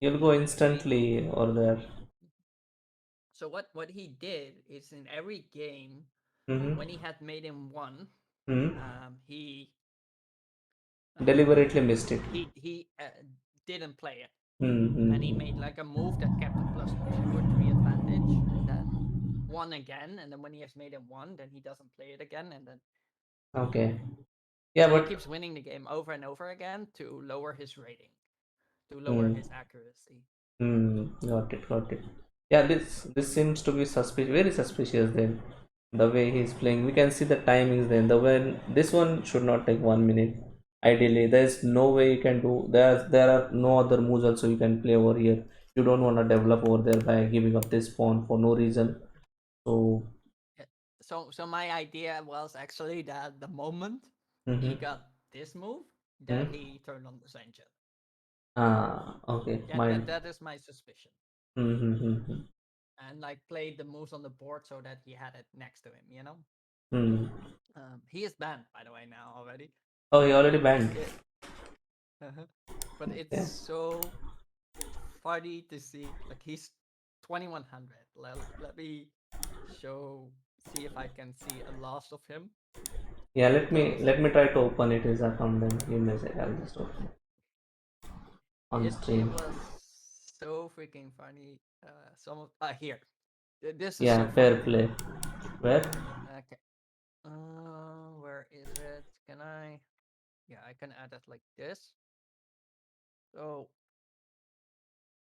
You'll go you play. instantly over there. So what he did is in every game Mm-hmm. when he had made him one, Hmm. he Deliberately missed it. he didn't play it, and he made Mm-hmm. like a move that kept a plus 2 or 3 advantage, and then won again. And then when he has made him one, then he doesn't play it again, and then Okay. Yeah, so he but. keeps winning the game over and over again to lower his rating, to lower Hmm. his accuracy. Got it. Got it. Yeah, this seems to be suspicious. Very suspicious. Then the way he's playing, we can see the timings. Then the when this one should not take 1 minute. Ideally, there's no way you can do. There are no other moves also you can play over here. You don't want to develop over there by giving up this pawn for no reason. So. So my idea was actually that the moment he Mm-hmm. got this move, that Hmm. he turned on the Sanchez. Ah, okay. Yeah, Mine. that is my suspicion. Mm-hmm. And like played the moves on the board so that he had it next to him. Hmm. He is banned, by the way, now already. Oh, he already But banned. but it's Yeah. so funny to see. Like he's 2100. Let me see if I can see a loss of him. Yeah, let me try to open it his account then. Give me a sec. I'll just open it on It stream. was so freaking funny. Some of here. This is Yeah, so fair funny. play. Where? Okay. Where is it? Can I? Yeah, I can add it like this. So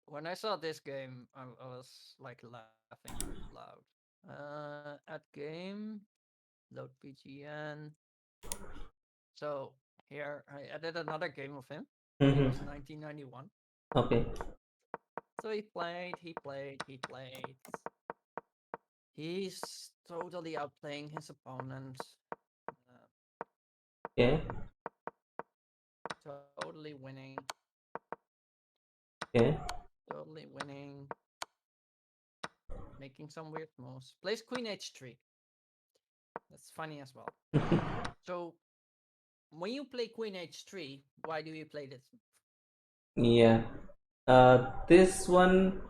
when I saw this game, I was like laughing out loud. At game, load PGN. So here I added another game of him. It was 1991. Okay. So he played, he played, he played. He's totally outplaying his opponent. Okay. Totally winning. Okay. Totally winning. Making some weird moves. Plays Queen H3. That's funny as well. So when you play Queen H3, why do you play this? Yeah. This one.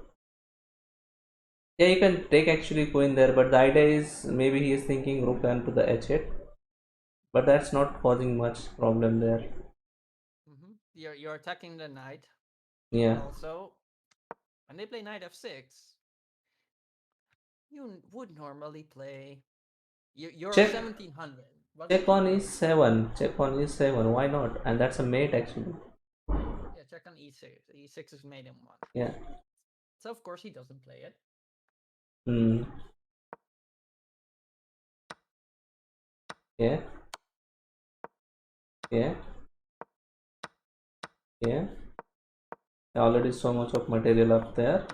Yeah, you can take actually queen there, but the idea is maybe he is thinking rook and to the h8, but that's not causing much problem there. You're attacking the knight. Yeah. Also, when they play knight f6, you would normally play. You're Check 1700. check Wasn't on you? e7. Check on e7. Why not? And that's a mate actually. Yeah, check on e6. E6 is made in one. Yeah. So of course he doesn't play it. Hmm. Yeah. Yeah. Yeah. Already so much of material up there.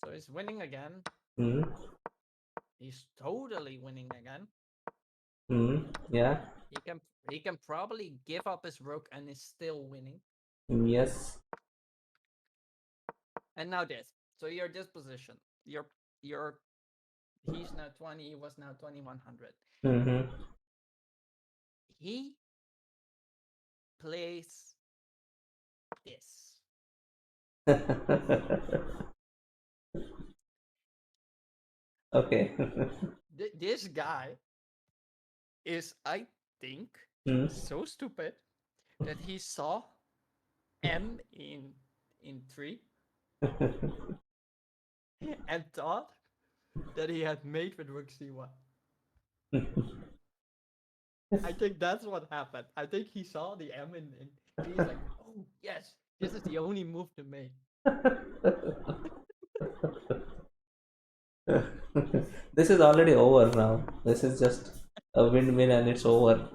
So he's winning again. Hmm. He's totally winning again. Hmm. Yeah. He can probably give up his rook and is still winning. Yes. And now this. So you're this position. You're he's now 20, he was now 2100. Mm-hmm. He plays this. Okay. This guy is, I think, Hmm. so stupid that he saw M in 3 and thought that he had mate with rook c1. I think that's what happened. I think he saw the M in he's like, oh yes, this is the only move to make. This is already over now. This is just a windmill and it's over.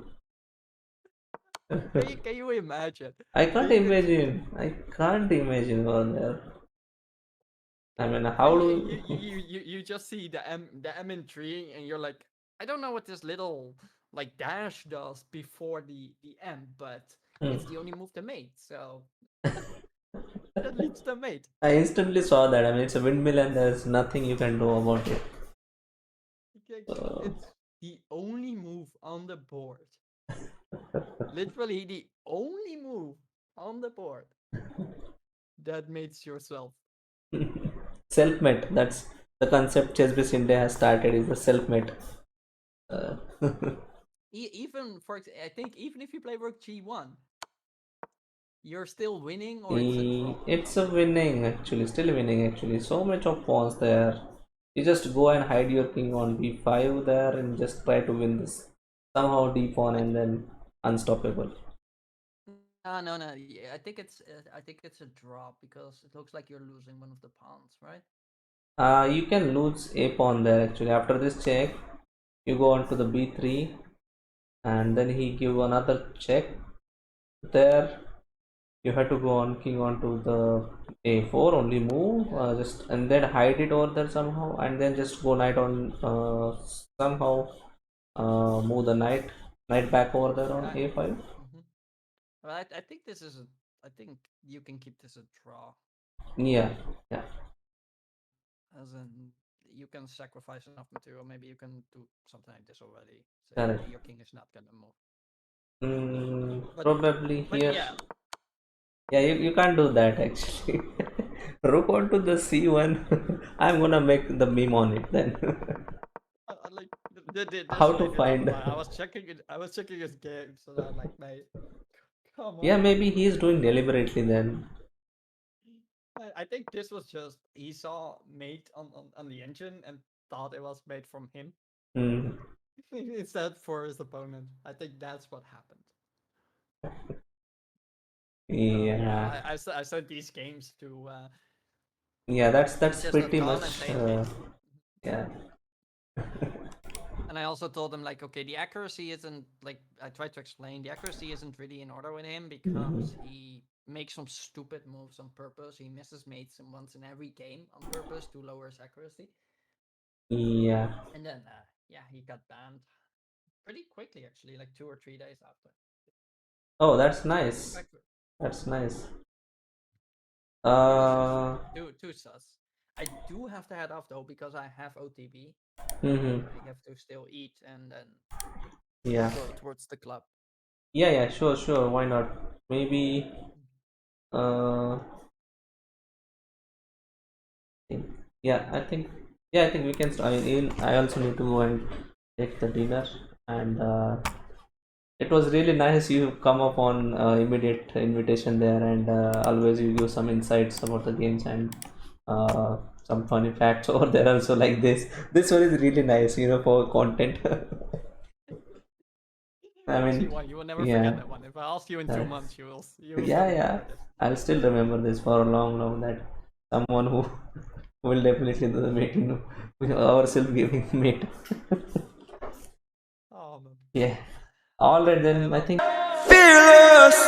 Can you imagine I can't being the imagine. I can't imagine on there. I mean, how and do? you just see the M in 3 and you're like, I don't know what this little like dash does before the M, but it's the only move to mate, so that leads to mate. I instantly saw that. I mean, it's a windmill and there's nothing you can do about it. It's the only move on the board. Literally the only move on the board that mates yourself. Self-made. That's the concept Chessbase India has started. Is the self-made. Uh, Even I think even if you play rook g1, you're still winning or it's a draw. it's a winning actually. Still winning actually. So much of pawns there. You just go and hide your king on b5 there and just try to win this. Somehow d pawn I, and then unstoppable. no. Yeah, I think it's a draw because it looks like you're losing one of the pawns, right? You can lose a pawn there actually. After this check, you go on to the b3 and then he give another check there. You have to go on king onto the a4 only move just and then hide it over there somehow and then just go knight on somehow move the knight back over there on a5. Mm-hmm. Well, I think this is a. I think you can keep this a draw, Yeah, yeah, as in you can sacrifice enough material. Maybe you can do something like this already. So correct. your king is not gonna move. Probably But here. yeah, Yeah, you can't do that actually. Rook onto the c1. I'm gonna make the meme on it then. like how to find. I was checking it. I was checking his game, so I'm like, mate, come Yeah, on. maybe he is doing deliberately then. I think this was just he saw mate on the engine and thought it was made from him Hmm. instead for his opponent. I think that's what happened. Yeah, I sent these games to yeah, that's pretty chess.com and much. say, okay. Yeah. And I also told him like, okay, the accuracy isn't like I tried to explain. The accuracy isn't really in order with him because he makes some stupid moves on purpose. He misses mates once in every game on purpose to lower his accuracy. Yeah. And then yeah, he got banned pretty quickly actually, like 2 or 3 days after. Oh, that's nice. That's nice. Too sus. I do have to head off though because I have OTB. Mm-hmm. I have to still eat and then Yeah. go towards the club. Yeah, yeah, sure, sure. Why not? Maybe. Uh. Yeah, I think. Yeah, I think we can. I mean, even I also need to go and take the dinner, and it was really nice you come up on immediate invitation there, and always you give some insights about the games and some funny facts over there also like this. This one is really nice, for content. I mean, You will never yeah, forget that one. If I ask you in 2 months, you will yeah, still yeah. remember this. I'll still remember this for a long, long that someone who will definitely do the mate, with ourselves giving mate. Oh man. Yeah. All right then. I think. Fearless.